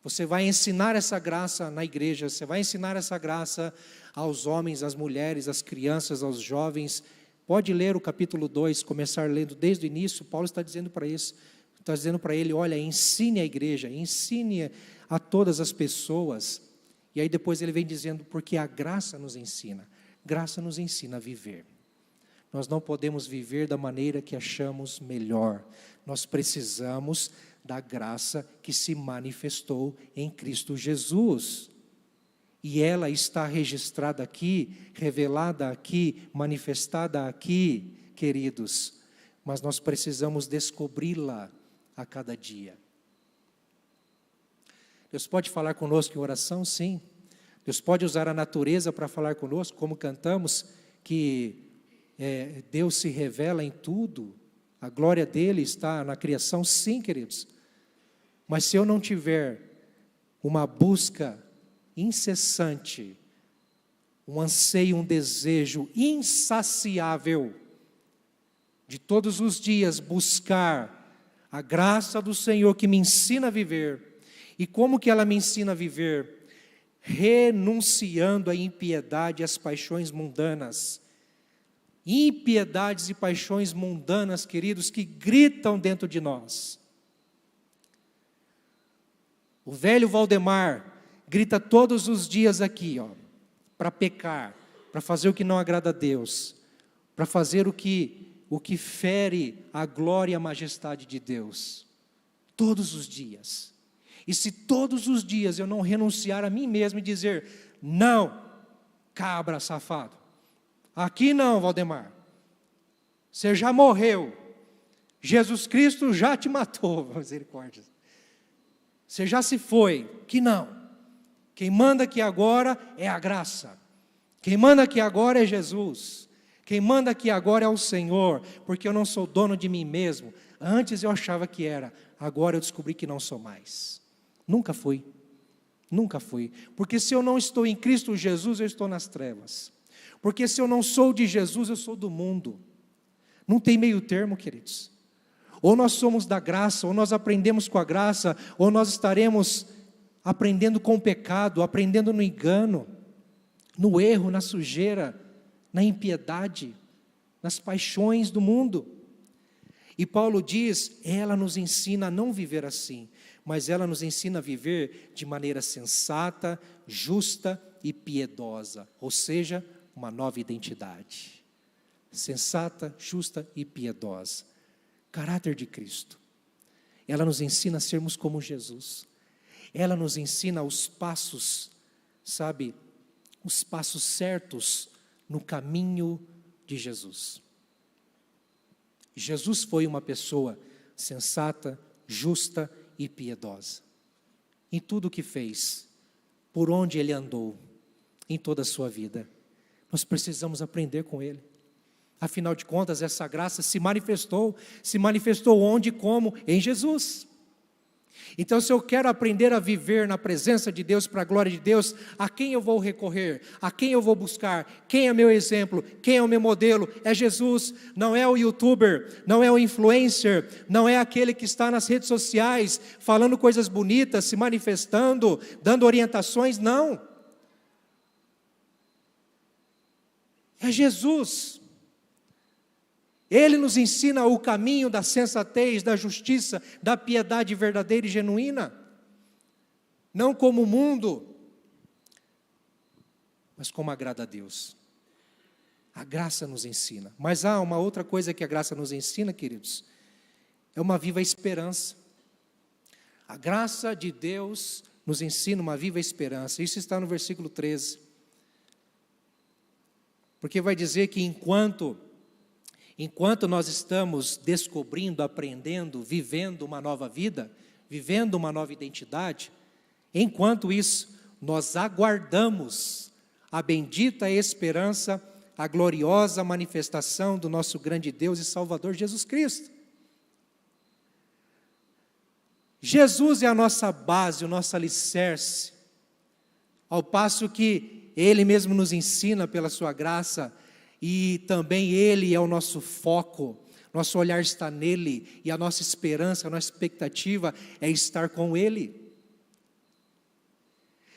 você vai ensinar essa graça na igreja, você vai ensinar essa graça aos homens, às mulheres, às crianças, aos jovens. Pode ler o capítulo 2, começar lendo desde o início. Paulo está dizendo para isso, está dizendo para ele, olha, ensine a igreja, ensine a todas as pessoas. E aí depois ele vem dizendo, porque a graça nos ensina a viver. Nós não podemos viver da maneira que achamos melhor. Nós precisamos da graça que se manifestou em Cristo Jesus. E ela está registrada aqui, revelada aqui, manifestada aqui, queridos. Mas nós precisamos descobri-la a cada dia. Deus pode falar conosco em oração? Sim. Deus pode usar a natureza para falar conosco, como cantamos, que Deus se revela em tudo, a glória dele está na criação, sim, queridos. Mas se eu não tiver uma busca incessante, um anseio, um desejo insaciável, de todos os dias buscar a graça do Senhor que me ensina a viver, e como que ela me ensina a viver? Renunciando à impiedade e às paixões mundanas. Impiedades e paixões mundanas, queridos, que gritam dentro de nós. O velho Valdemar grita todos os dias aqui, para pecar, para fazer o que não agrada a Deus, para fazer o que fere a glória e a majestade de Deus. Todos os dias. E se todos os dias eu não renunciar a mim mesmo e dizer, não, cabra safado, aqui não, Valdemar. Você já morreu. Jesus Cristo já te matou, misericórdia. Você já se foi. Que não. Quem manda aqui agora é a graça. Quem manda aqui agora é Jesus. Quem manda aqui agora é o Senhor. Porque eu não sou dono de mim mesmo. Antes eu achava que era. Agora eu descobri que não sou mais. Nunca fui. Nunca fui. Porque se eu não estou em Cristo Jesus, eu estou nas trevas. Porque se eu não sou de Jesus, eu sou do mundo. Não tem meio termo, queridos. Ou nós somos da graça, ou nós aprendemos com a graça, ou nós estaremos aprendendo com o pecado, aprendendo no engano, no erro, na sujeira, na impiedade, nas paixões do mundo. E Paulo diz, ela nos ensina a não viver assim, mas ela nos ensina a viver de maneira sensata, justa e piedosa, ou seja, uma nova identidade. Sensata, justa e piedosa. Caráter de Cristo. Ela nos ensina a sermos como Jesus. Ela nos ensina os passos, sabe, os passos certos no caminho de Jesus. Jesus foi uma pessoa sensata, justa e piedosa. Em tudo o que fez, por onde ele andou, em toda a sua vida. Nós precisamos aprender com ele. Afinal de contas, essa graça se manifestou onde e como? Em Jesus. Então, se eu quero aprender a viver na presença de Deus, para a glória de Deus, a quem eu vou recorrer? A quem eu vou buscar? Quem é meu exemplo? Quem é o meu modelo? É Jesus, não é o youtuber, não é o influencer, não é aquele que está nas redes sociais, falando coisas bonitas, se manifestando, dando orientações, não. É Jesus. Ele nos ensina o caminho da sensatez, da justiça, da piedade verdadeira e genuína. Não como o mundo, mas como agrada a Deus. A graça nos ensina. Mas há uma outra coisa que a graça nos ensina, queridos. É uma viva esperança. A graça de Deus nos ensina uma viva esperança. Isso está no versículo 13. Porque vai dizer que enquanto nós estamos descobrindo, aprendendo, vivendo uma nova vida, vivendo uma nova identidade, enquanto isso, nós aguardamos a bendita esperança, a gloriosa manifestação do nosso grande Deus e Salvador Jesus Cristo. Jesus é a nossa base, o nosso alicerce, ao passo que Ele mesmo nos ensina pela sua graça, e também Ele é o nosso foco, nosso olhar está nele, e a nossa esperança, a nossa expectativa é estar com Ele.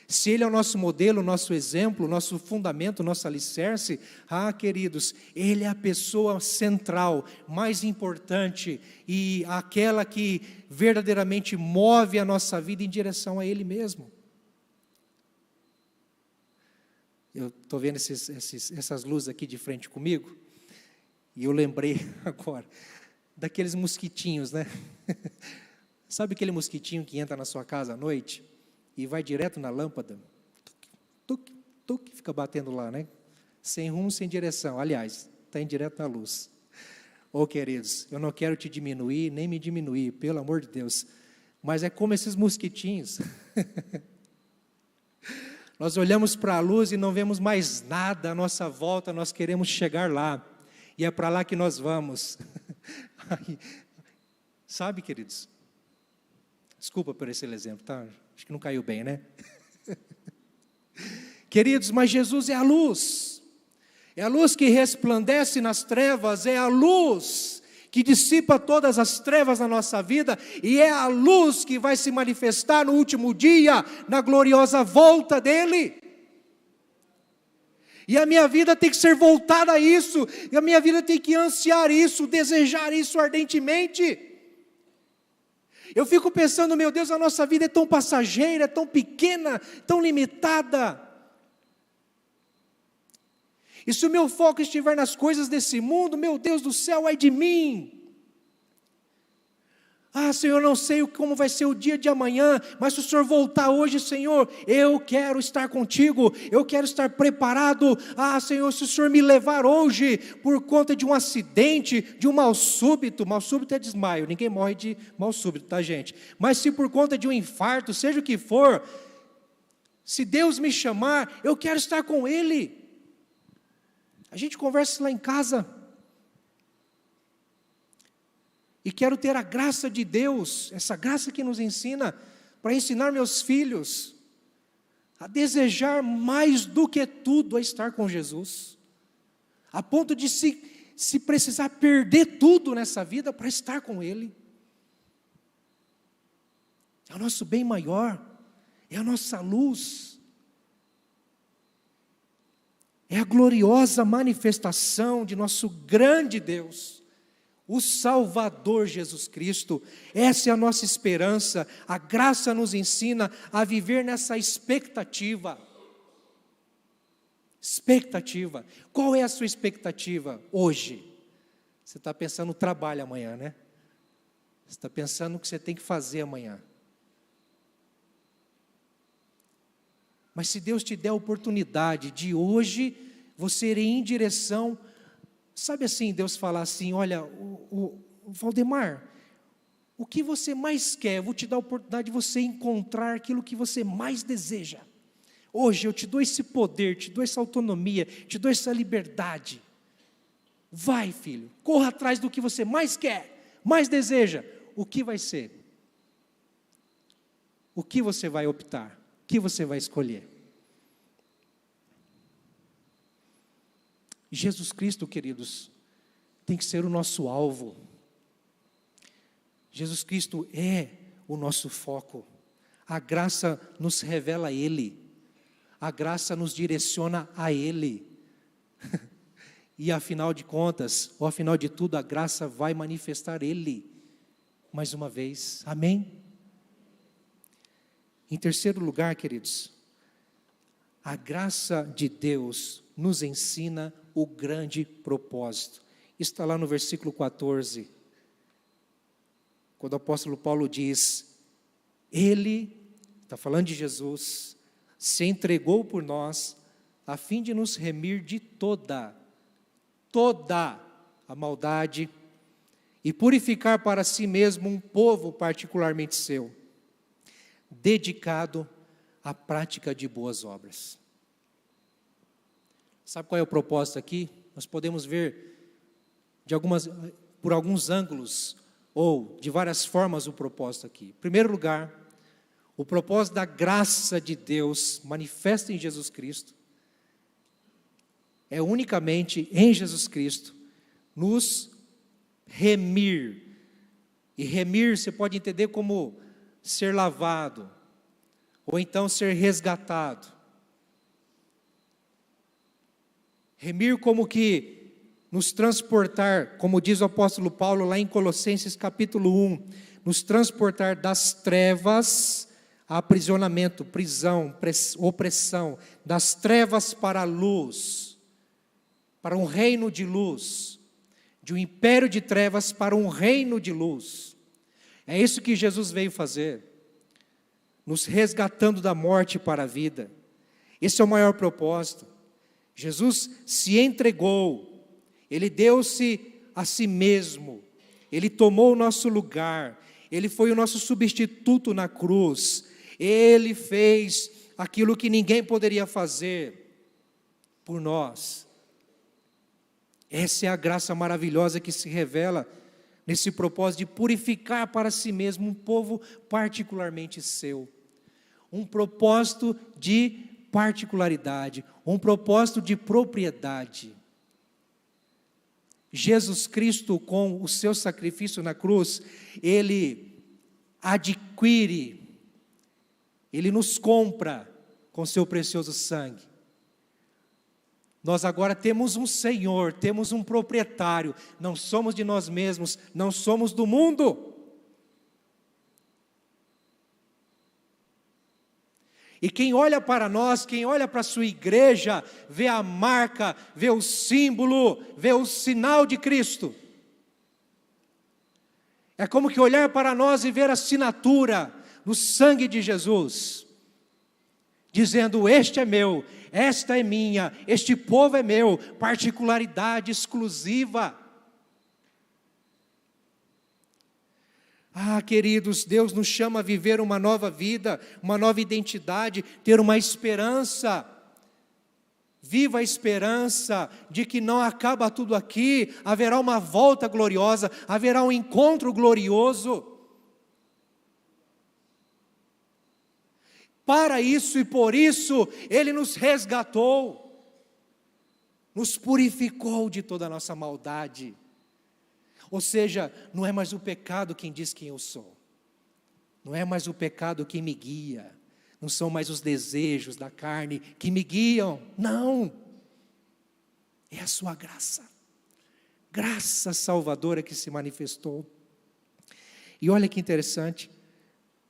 Se Ele é o nosso modelo, o nosso exemplo, o nosso fundamento, o nosso alicerce, queridos, Ele é a pessoa central, mais importante, e aquela que verdadeiramente move a nossa vida em direção a Ele mesmo. Eu estou vendo essas luzes aqui de frente comigo, e eu lembrei agora daqueles mosquitinhos, né? Sabe aquele mosquitinho que entra na sua casa à noite e vai direto na lâmpada? Tuc, tuc, fica batendo lá, né? Sem rumo, sem direção. Aliás, está indo direto na luz. Queridos, eu não quero te diminuir, nem me diminuir, pelo amor de Deus. Mas é como esses mosquitinhos. Nós olhamos para a luz e não vemos mais nada à nossa volta, nós queremos chegar lá, e é para lá que nós vamos. Sabe, queridos? Desculpa por esse exemplo, tá? Acho que não caiu bem, né? Queridos, mas Jesus é a luz que resplandece nas trevas, é a luz que dissipa todas as trevas na nossa vida, e é a luz que vai se manifestar no último dia, na gloriosa volta dEle. E a minha vida tem que ser voltada a isso, e a minha vida tem que ansiar isso, desejar isso ardentemente. Eu fico pensando, meu Deus, a nossa vida é tão passageira, é tão pequena, tão limitada. E se o meu foco estiver nas coisas desse mundo, meu Deus do céu, ai de mim. Senhor, eu não sei como vai ser o dia de amanhã, mas se o Senhor voltar hoje, Senhor, eu quero estar contigo, eu quero estar preparado. Senhor, se o Senhor me levar hoje, por conta de um acidente, de um mal súbito é desmaio, ninguém morre de mal súbito, tá, gente? Mas se por conta de um infarto, seja o que for, se Deus me chamar, eu quero estar com Ele. A gente conversa lá em casa, e quero ter a graça de Deus, essa graça que nos ensina, para ensinar meus filhos, a desejar mais do que tudo a estar com Jesus, a ponto de se precisar perder tudo nessa vida para estar com Ele. É o nosso bem maior, é a nossa luz, é a gloriosa manifestação de nosso grande Deus, o Salvador Jesus Cristo. Essa é a nossa esperança. A graça nos ensina a viver nessa expectativa. Expectativa. Qual é a sua expectativa hoje? Você está pensando no trabalho amanhã, né? Você está pensando no que você tem que fazer amanhã. Mas se Deus te der a oportunidade de hoje você ir em direção, sabe assim, Deus falar assim, olha, o Valdemar, o que você mais quer? Eu vou te dar a oportunidade de você encontrar aquilo que você mais deseja. Hoje eu te dou esse poder, te dou essa autonomia, te dou essa liberdade. Vai, filho, corra atrás do que você mais quer, mais deseja. O que vai ser? o que você vai optar? O que você vai escolher? Jesus Cristo, queridos, tem que ser o nosso alvo. Jesus Cristo é o nosso foco. A graça nos revela a Ele. A graça nos direciona a Ele. E afinal de contas, ou afinal de tudo, a graça vai manifestar Ele. Mais uma vez, amém? Em terceiro lugar, queridos, a graça de Deus nos ensina o grande propósito. Isso está lá no versículo 14, quando o apóstolo Paulo diz, Ele, está falando de Jesus, se entregou por nós, a fim de nos remir de toda a maldade, e purificar para si mesmo um povo particularmente seu, dedicado à prática de boas obras. Sabe qual é o propósito aqui? Nós podemos ver por alguns ângulos, ou de várias formas o propósito aqui. Em primeiro lugar, o propósito da graça de Deus manifesta em Jesus Cristo, é unicamente em Jesus Cristo, nos remir. E remir você pode entender como ser lavado, ou então ser resgatado. Remir como que nos transportar, como diz o apóstolo Paulo lá em Colossenses capítulo 1, nos transportar das trevas a aprisionamento, prisão, opressão, das trevas para a luz, para um reino de luz, de um império de trevas para um reino de luz. É isso que Jesus veio fazer, nos resgatando da morte para a vida. Esse é o maior propósito. Jesus se entregou, Ele deu-se a si mesmo, Ele tomou o nosso lugar, Ele foi o nosso substituto na cruz, Ele fez aquilo que ninguém poderia fazer por nós. Essa é a graça maravilhosa que se revela nesse propósito de purificar para si mesmo um povo particularmente seu. Um propósito de particularidade, um propósito de propriedade. Jesus Cristo, com o seu sacrifício na cruz, Ele adquire, Ele nos compra com seu precioso sangue. Nós agora temos um Senhor, temos um proprietário, não somos de nós mesmos, não somos do mundo. E quem olha para nós, quem olha para a sua igreja, vê a marca, vê o símbolo, vê o sinal de Cristo. É como que olhar para nós e ver a assinatura no sangue de Jesus, dizendo, este é meu, esta é minha, este povo é meu, particularidade exclusiva. Ah, queridos, Deus nos chama a viver uma nova vida, uma nova identidade, ter uma esperança. Viva a esperança de que não acaba tudo aqui, haverá uma volta gloriosa, haverá um encontro glorioso. Para isso e por isso, Ele nos resgatou, nos purificou de toda a nossa maldade. Ou seja, não é mais o pecado quem diz quem eu sou, não é mais o pecado quem me guia, não são mais os desejos da carne que me guiam, não, é a sua graça, graça salvadora que se manifestou. E olha que interessante,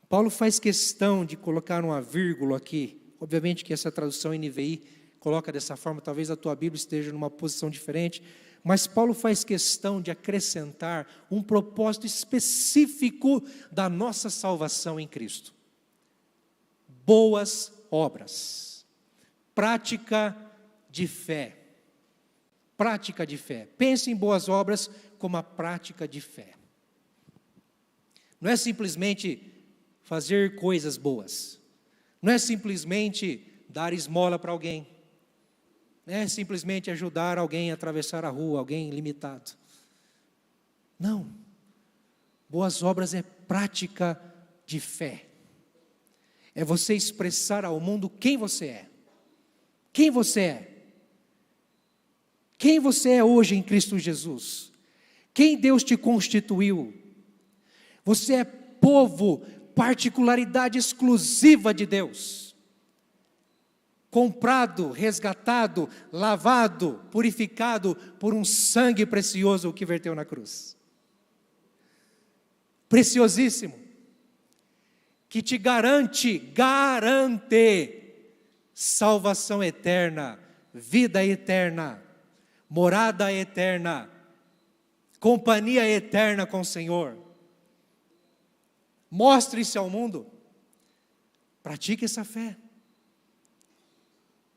Paulo faz questão de colocar uma vírgula aqui, obviamente que essa tradução NVI coloca dessa forma, talvez a tua Bíblia esteja numa posição diferente, mas Paulo faz questão de acrescentar um propósito específico da nossa salvação em Cristo. Boas obras, prática de fé. Prática de fé. Pense em boas obras como a prática de fé. Não é simplesmente fazer coisas boas. Não é simplesmente dar esmola para alguém. Não é simplesmente ajudar alguém a atravessar a rua, alguém limitado. Não. Boas obras é prática de fé. é você expressar ao mundo quem você é. Quem você é. Quem você é hoje em Cristo Jesus. Quem Deus te constituiu. Você é povo, particularidade exclusiva de Deus. Comprado, resgatado, lavado, purificado por um sangue precioso que verteu na cruz. Preciosíssimo. Que te garante salvação eterna, vida eterna, morada eterna, companhia eterna com o Senhor. Mostre-se ao mundo, pratique essa fé,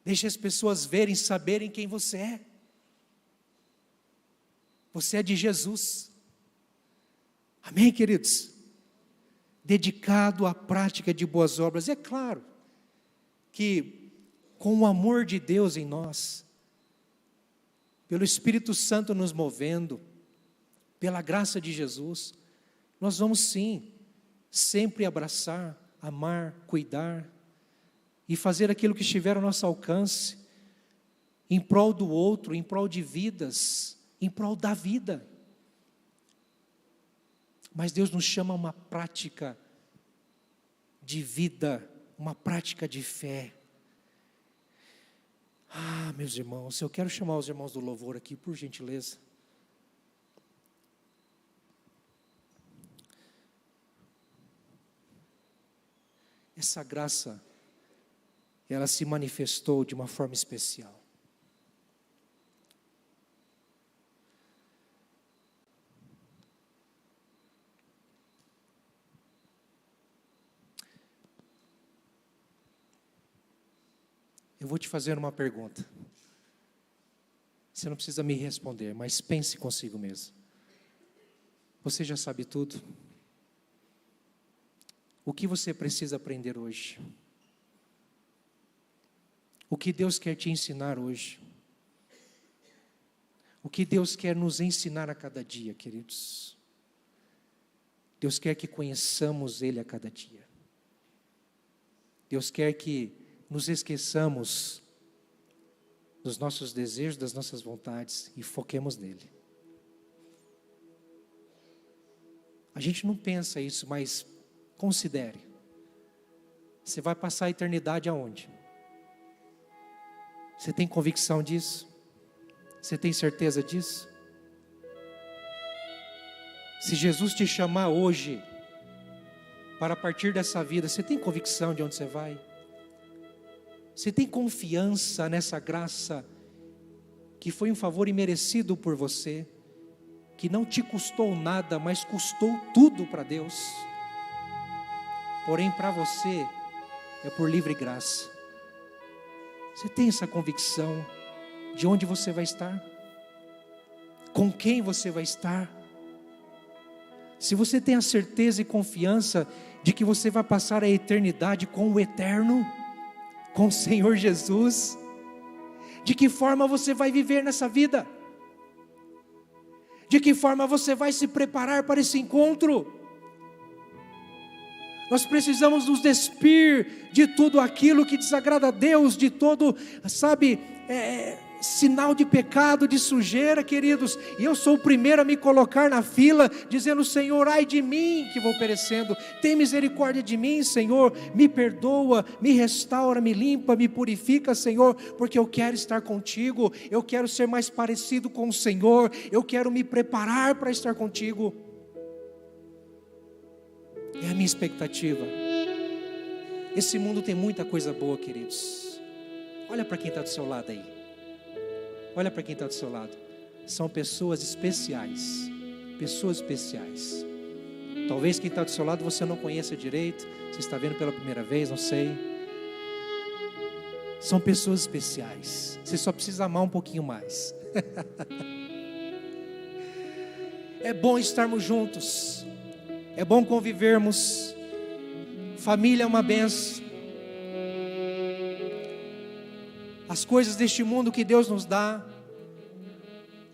deixe as pessoas verem, saberem quem você é. Você é de Jesus, amém, queridos? Dedicado à prática de boas obras. É claro que com o amor de Deus em nós, pelo Espírito Santo nos movendo, pela graça de Jesus, nós vamos sim, sempre abraçar, amar, cuidar e fazer aquilo que estiver ao nosso alcance, em prol do outro, em prol de vidas, em prol da vida. Mas Deus nos chama a uma prática de vida, uma prática de fé. Ah, meus irmãos, eu quero chamar os irmãos do louvor aqui, por gentileza. Essa graça, ela se manifestou de uma forma especial. Eu vou te fazer uma pergunta. Você não precisa me responder, mas pense consigo mesmo. Você já sabe tudo? O que você precisa aprender hoje? O que Deus quer te ensinar hoje? O que Deus quer nos ensinar a cada dia, queridos? Deus quer que conheçamos Ele a cada dia. Deus quer que nos esqueçamos dos nossos desejos, das nossas vontades e foquemos nele. A gente não pensa isso, mas considere. Você vai passar a eternidade aonde? Você tem convicção disso? Você tem certeza disso? Se Jesus te chamar hoje para partir dessa vida, você tem convicção de onde você vai? Você tem confiança nessa graça que foi um favor imerecido por você, que não te custou nada, mas custou tudo para Deus? Porém, para você é por livre graça. Você tem essa convicção de onde você vai estar? Com quem você vai estar? Se você tem a certeza e confiança de que você vai passar a eternidade com o eterno, com o Senhor Jesus, de que forma você vai viver nessa vida? De que forma você vai se preparar para esse encontro? Nós precisamos nos despir de tudo aquilo que desagrada a Deus, de todo, sinal de pecado, de sujeira, queridos. E eu sou o primeiro a me colocar na fila, dizendo: Senhor, ai de mim que vou perecendo. Tem misericórdia de mim, Senhor. Me perdoa, me restaura, me limpa, me purifica, Senhor, porque eu quero estar contigo. Eu quero ser mais parecido com o Senhor. Eu quero me preparar para estar contigo. É a minha expectativa. Esse mundo tem muita coisa boa, queridos. Olha para quem está do seu lado aí. Olha para quem está do seu lado. São pessoas especiais. Pessoas especiais. Talvez quem está do seu lado você não conheça direito. Você está vendo pela primeira vez, não sei. São pessoas especiais. Você só precisa amar um pouquinho mais. É bom estarmos juntos. É bom convivermos. Família é uma bênção. As coisas deste mundo que Deus nos dá,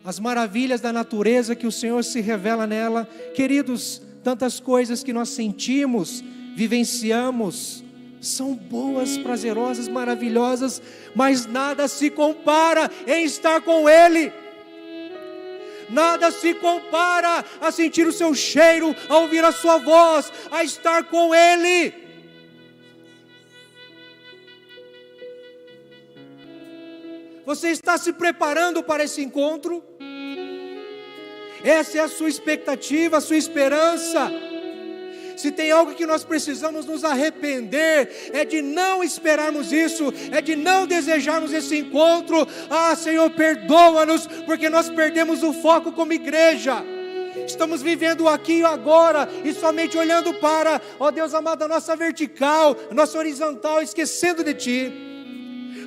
as maravilhas da natureza que o Senhor se revela nela. Queridos, tantas coisas que nós sentimos, vivenciamos, são boas, prazerosas, maravilhosas, mas nada se compara em estar com Ele. Nada se compara a sentir o seu cheiro, a ouvir a sua voz, a estar com Ele. Você está se preparando para esse encontro? Essa é a sua expectativa, a sua esperança. Se tem algo que nós precisamos nos arrepender, é de não esperarmos isso, é de não desejarmos esse encontro. Senhor, perdoa-nos, porque nós perdemos o foco como igreja. Estamos vivendo aqui e agora, e somente olhando para, Deus amado, a nossa vertical, a nossa horizontal, esquecendo de Ti.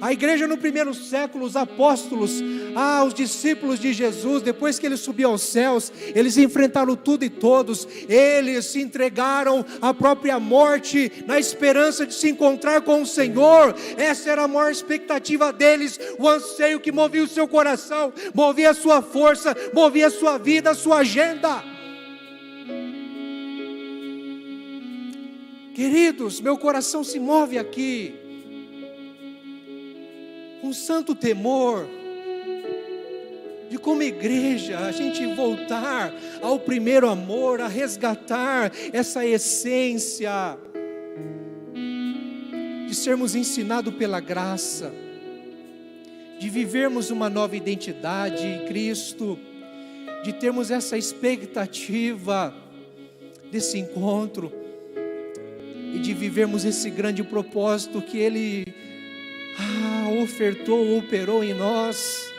A igreja no primeiro século, os apóstolos, os discípulos de Jesus, depois que Ele subiu aos céus, eles enfrentaram tudo e todos, eles se entregaram à própria morte, na esperança de se encontrar com o Senhor. Essa era a maior expectativa deles, o anseio que movia o seu coração, movia a sua força, movia a sua vida, a sua agenda. Queridos, meu coração se move aqui, com santo temor, de como igreja, a gente voltar ao primeiro amor, a resgatar essa essência, de sermos ensinados pela graça, de vivermos uma nova identidade em Cristo, de termos essa expectativa desse encontro, e de vivermos esse grande propósito que Ele ofertou, operou em nós,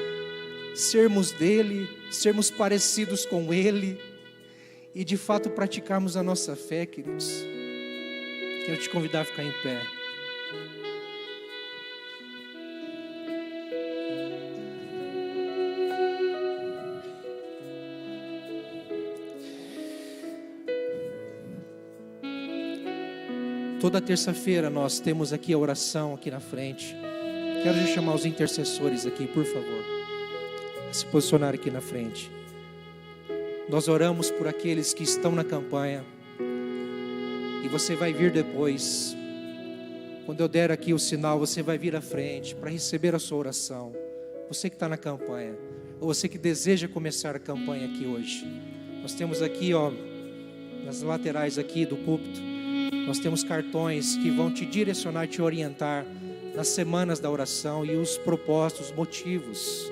sermos dele, sermos parecidos com Ele, e de fato praticarmos a nossa fé, queridos. Quero te convidar a ficar em pé. Toda terça-feira nós temos aqui a oração aqui na frente. Quero já chamar os intercessores aqui, por favor, a se posicionar aqui na frente. Nós oramos por aqueles que estão na campanha, e você vai vir depois. Quando eu der aqui o sinal, você vai vir à frente para receber a sua oração. Você que está na campanha, ou você que deseja começar a campanha aqui hoje. Nós temos aqui, nas laterais aqui do púlpito, nós temos cartões que vão te direcionar, te orientar nas semanas da oração e os propósitos, os motivos.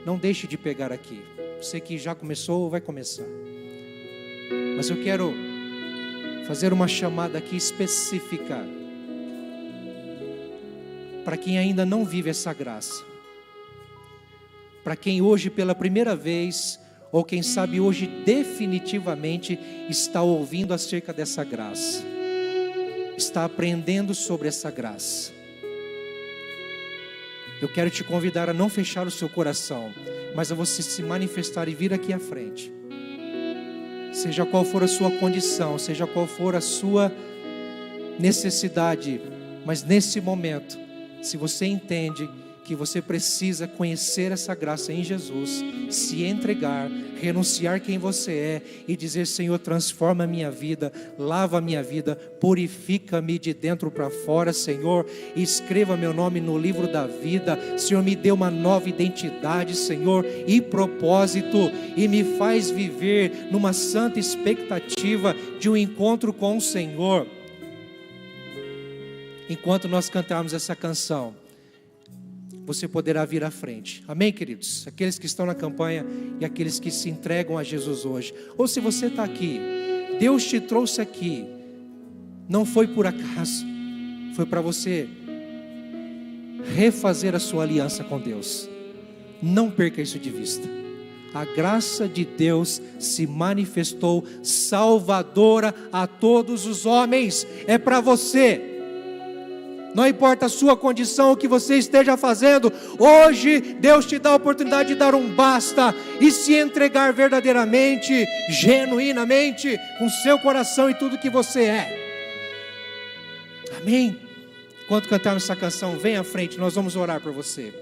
Não deixe de pegar aqui. Você que já começou ou vai começar. Mas eu quero fazer uma chamada aqui específica para quem ainda não vive essa graça. Para quem hoje pela primeira vez, ou quem sabe hoje definitivamente está ouvindo acerca dessa graça, está aprendendo sobre essa graça. Eu quero te convidar a não fechar o seu coração, mas a você se manifestar e vir aqui à frente. Seja qual for a sua condição, seja qual for a sua necessidade, mas nesse momento, se você entende que você precisa conhecer essa graça em Jesus, se entregar, renunciar quem você é e dizer: Senhor, transforma a minha vida, lava a minha vida, purifica-me de dentro para fora, Senhor, e escreva meu nome no livro da vida. Senhor, me dê uma nova identidade, Senhor, e propósito, e me faz viver numa santa expectativa de um encontro com o Senhor. Enquanto nós cantarmos essa canção, você poderá vir à frente. Amém, queridos? Aqueles que estão na campanha e aqueles que se entregam a Jesus hoje. Ou se você está aqui, Deus te trouxe aqui, não foi por acaso, foi para você refazer a sua aliança com Deus. Não perca isso de vista. A graça de Deus se manifestou salvadora a todos os homens. É para você. Não importa a sua condição, o que você esteja fazendo, hoje Deus te dá a oportunidade de dar um basta e se entregar verdadeiramente, genuinamente, com seu coração e tudo que você é. Amém? Enquanto cantarmos essa canção, vem à frente, nós vamos orar por você.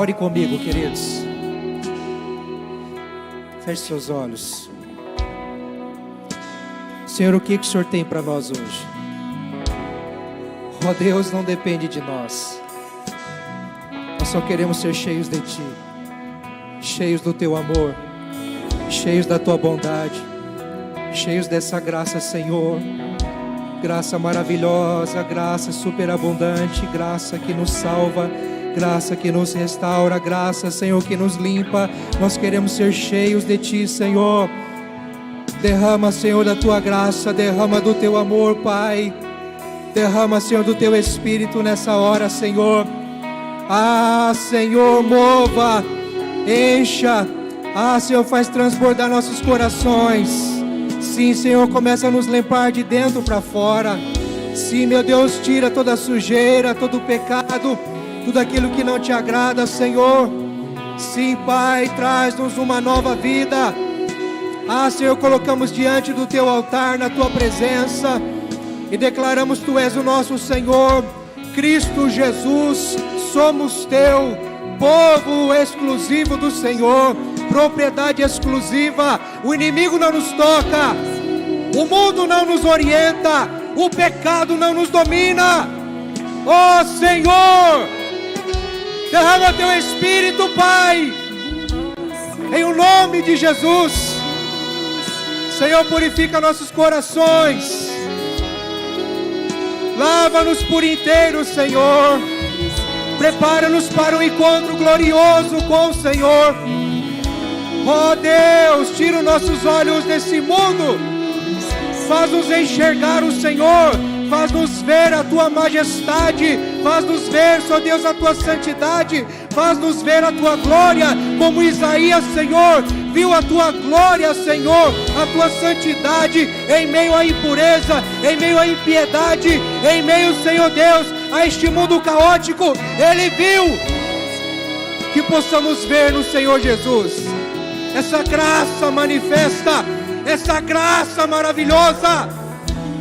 Ore comigo, queridos. Feche seus olhos. Senhor, o que o Senhor tem para nós hoje? Ó Deus, não depende de nós. Nós só queremos ser cheios de Ti, cheios do Teu amor, cheios da Tua bondade, cheios dessa graça, Senhor. Graça maravilhosa, graça superabundante, graça que nos salva, graça que nos restaura, graça, Senhor, que nos limpa. Nós queremos ser cheios de Ti, Senhor. Derrama, Senhor, da Tua graça, derrama do Teu amor, Pai. Derrama, Senhor, do Teu Espírito nessa hora, Senhor. Ah, Senhor, mova, encha. Ah, Senhor, faz transbordar nossos corações. Sim, Senhor, começa a nos limpar de dentro para fora. Sim, meu Deus, tira toda a sujeira, todo o pecado, tudo aquilo que não Te agrada, Senhor. Sim, Pai, traz-nos uma nova vida. Ah, Senhor, colocamos diante do Teu altar, na Tua presença, e declaramos: Tu és o nosso Senhor, Cristo Jesus, somos Teu, povo exclusivo do Senhor, propriedade exclusiva. O inimigo não nos toca, o mundo não nos orienta, o pecado não nos domina. Ó Senhor, derrama Teu Espírito, Pai, em o nome de Jesus. Senhor, purifica nossos corações, lava-nos por inteiro, Senhor. Prepara-nos para um encontro glorioso com o Senhor. Ó Deus, tira os nossos olhos desse mundo, faz-nos enxergar o Senhor, Faz-nos ver a tua majestade, faz-nos ver, Senhor Deus, a tua santidade, faz-nos ver a tua glória, como Isaías, Senhor, viu a tua glória, Senhor, a tua santidade, em meio à impureza, em meio à impiedade, em meio, Senhor Deus, a este mundo caótico. Ele viu. Que possamos ver no Senhor Jesus essa graça manifesta, essa graça maravilhosa.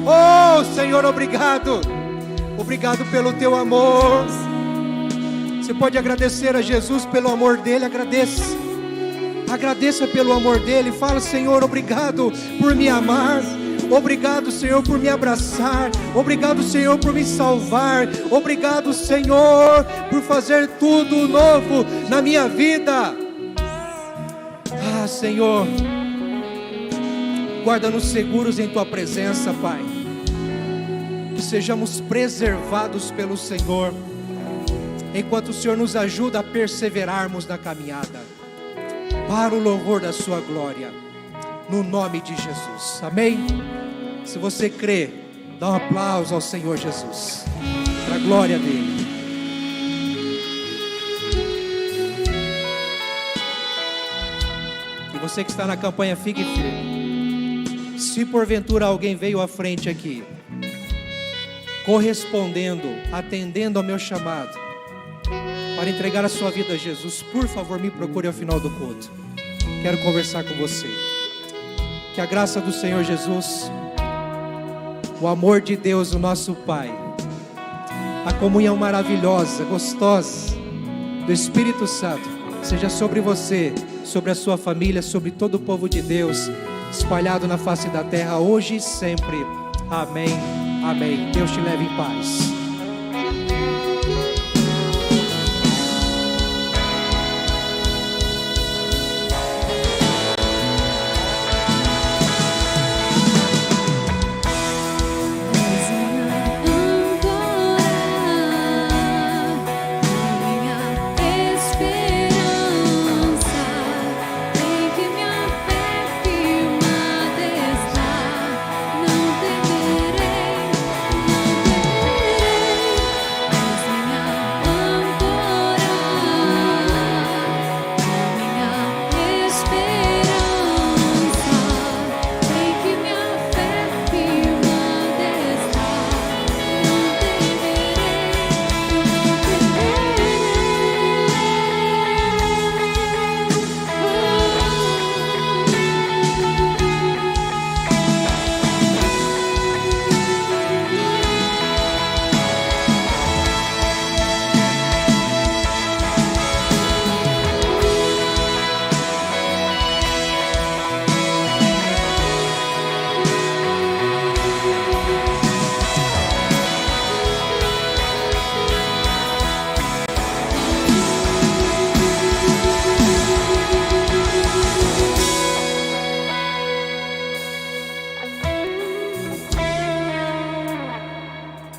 Oh Senhor, obrigado. Obrigado pelo teu amor. Você pode agradecer a Jesus pelo amor dele. Agradeça. Agradeça pelo amor dele. Fala: Senhor, obrigado por me amar. Obrigado, Senhor, por me abraçar. Obrigado, Senhor, por me salvar. Obrigado, Senhor, por fazer tudo novo na minha vida. Ah, Senhor, guarda-nos seguros em tua presença, Pai. Que sejamos preservados pelo Senhor, enquanto o Senhor nos ajuda a perseverarmos na caminhada, para o louvor da sua glória, no nome de Jesus. Amém? Se você crê, dá um aplauso ao Senhor Jesus, para a glória dele. E você que está na campanha, fique firme. Se porventura alguém veio à frente aqui, correspondendo, atendendo ao meu chamado, para entregar a sua vida a Jesus, por favor, me procure ao final do culto. Quero conversar com você. Que a graça do Senhor Jesus, o amor de Deus, o nosso Pai, a comunhão maravilhosa, gostosa do Espírito Santo, seja sobre você, sobre a sua família, sobre todo o povo de Deus, espalhado na face da terra, hoje e sempre. Amém, amém. Deus te leve em paz.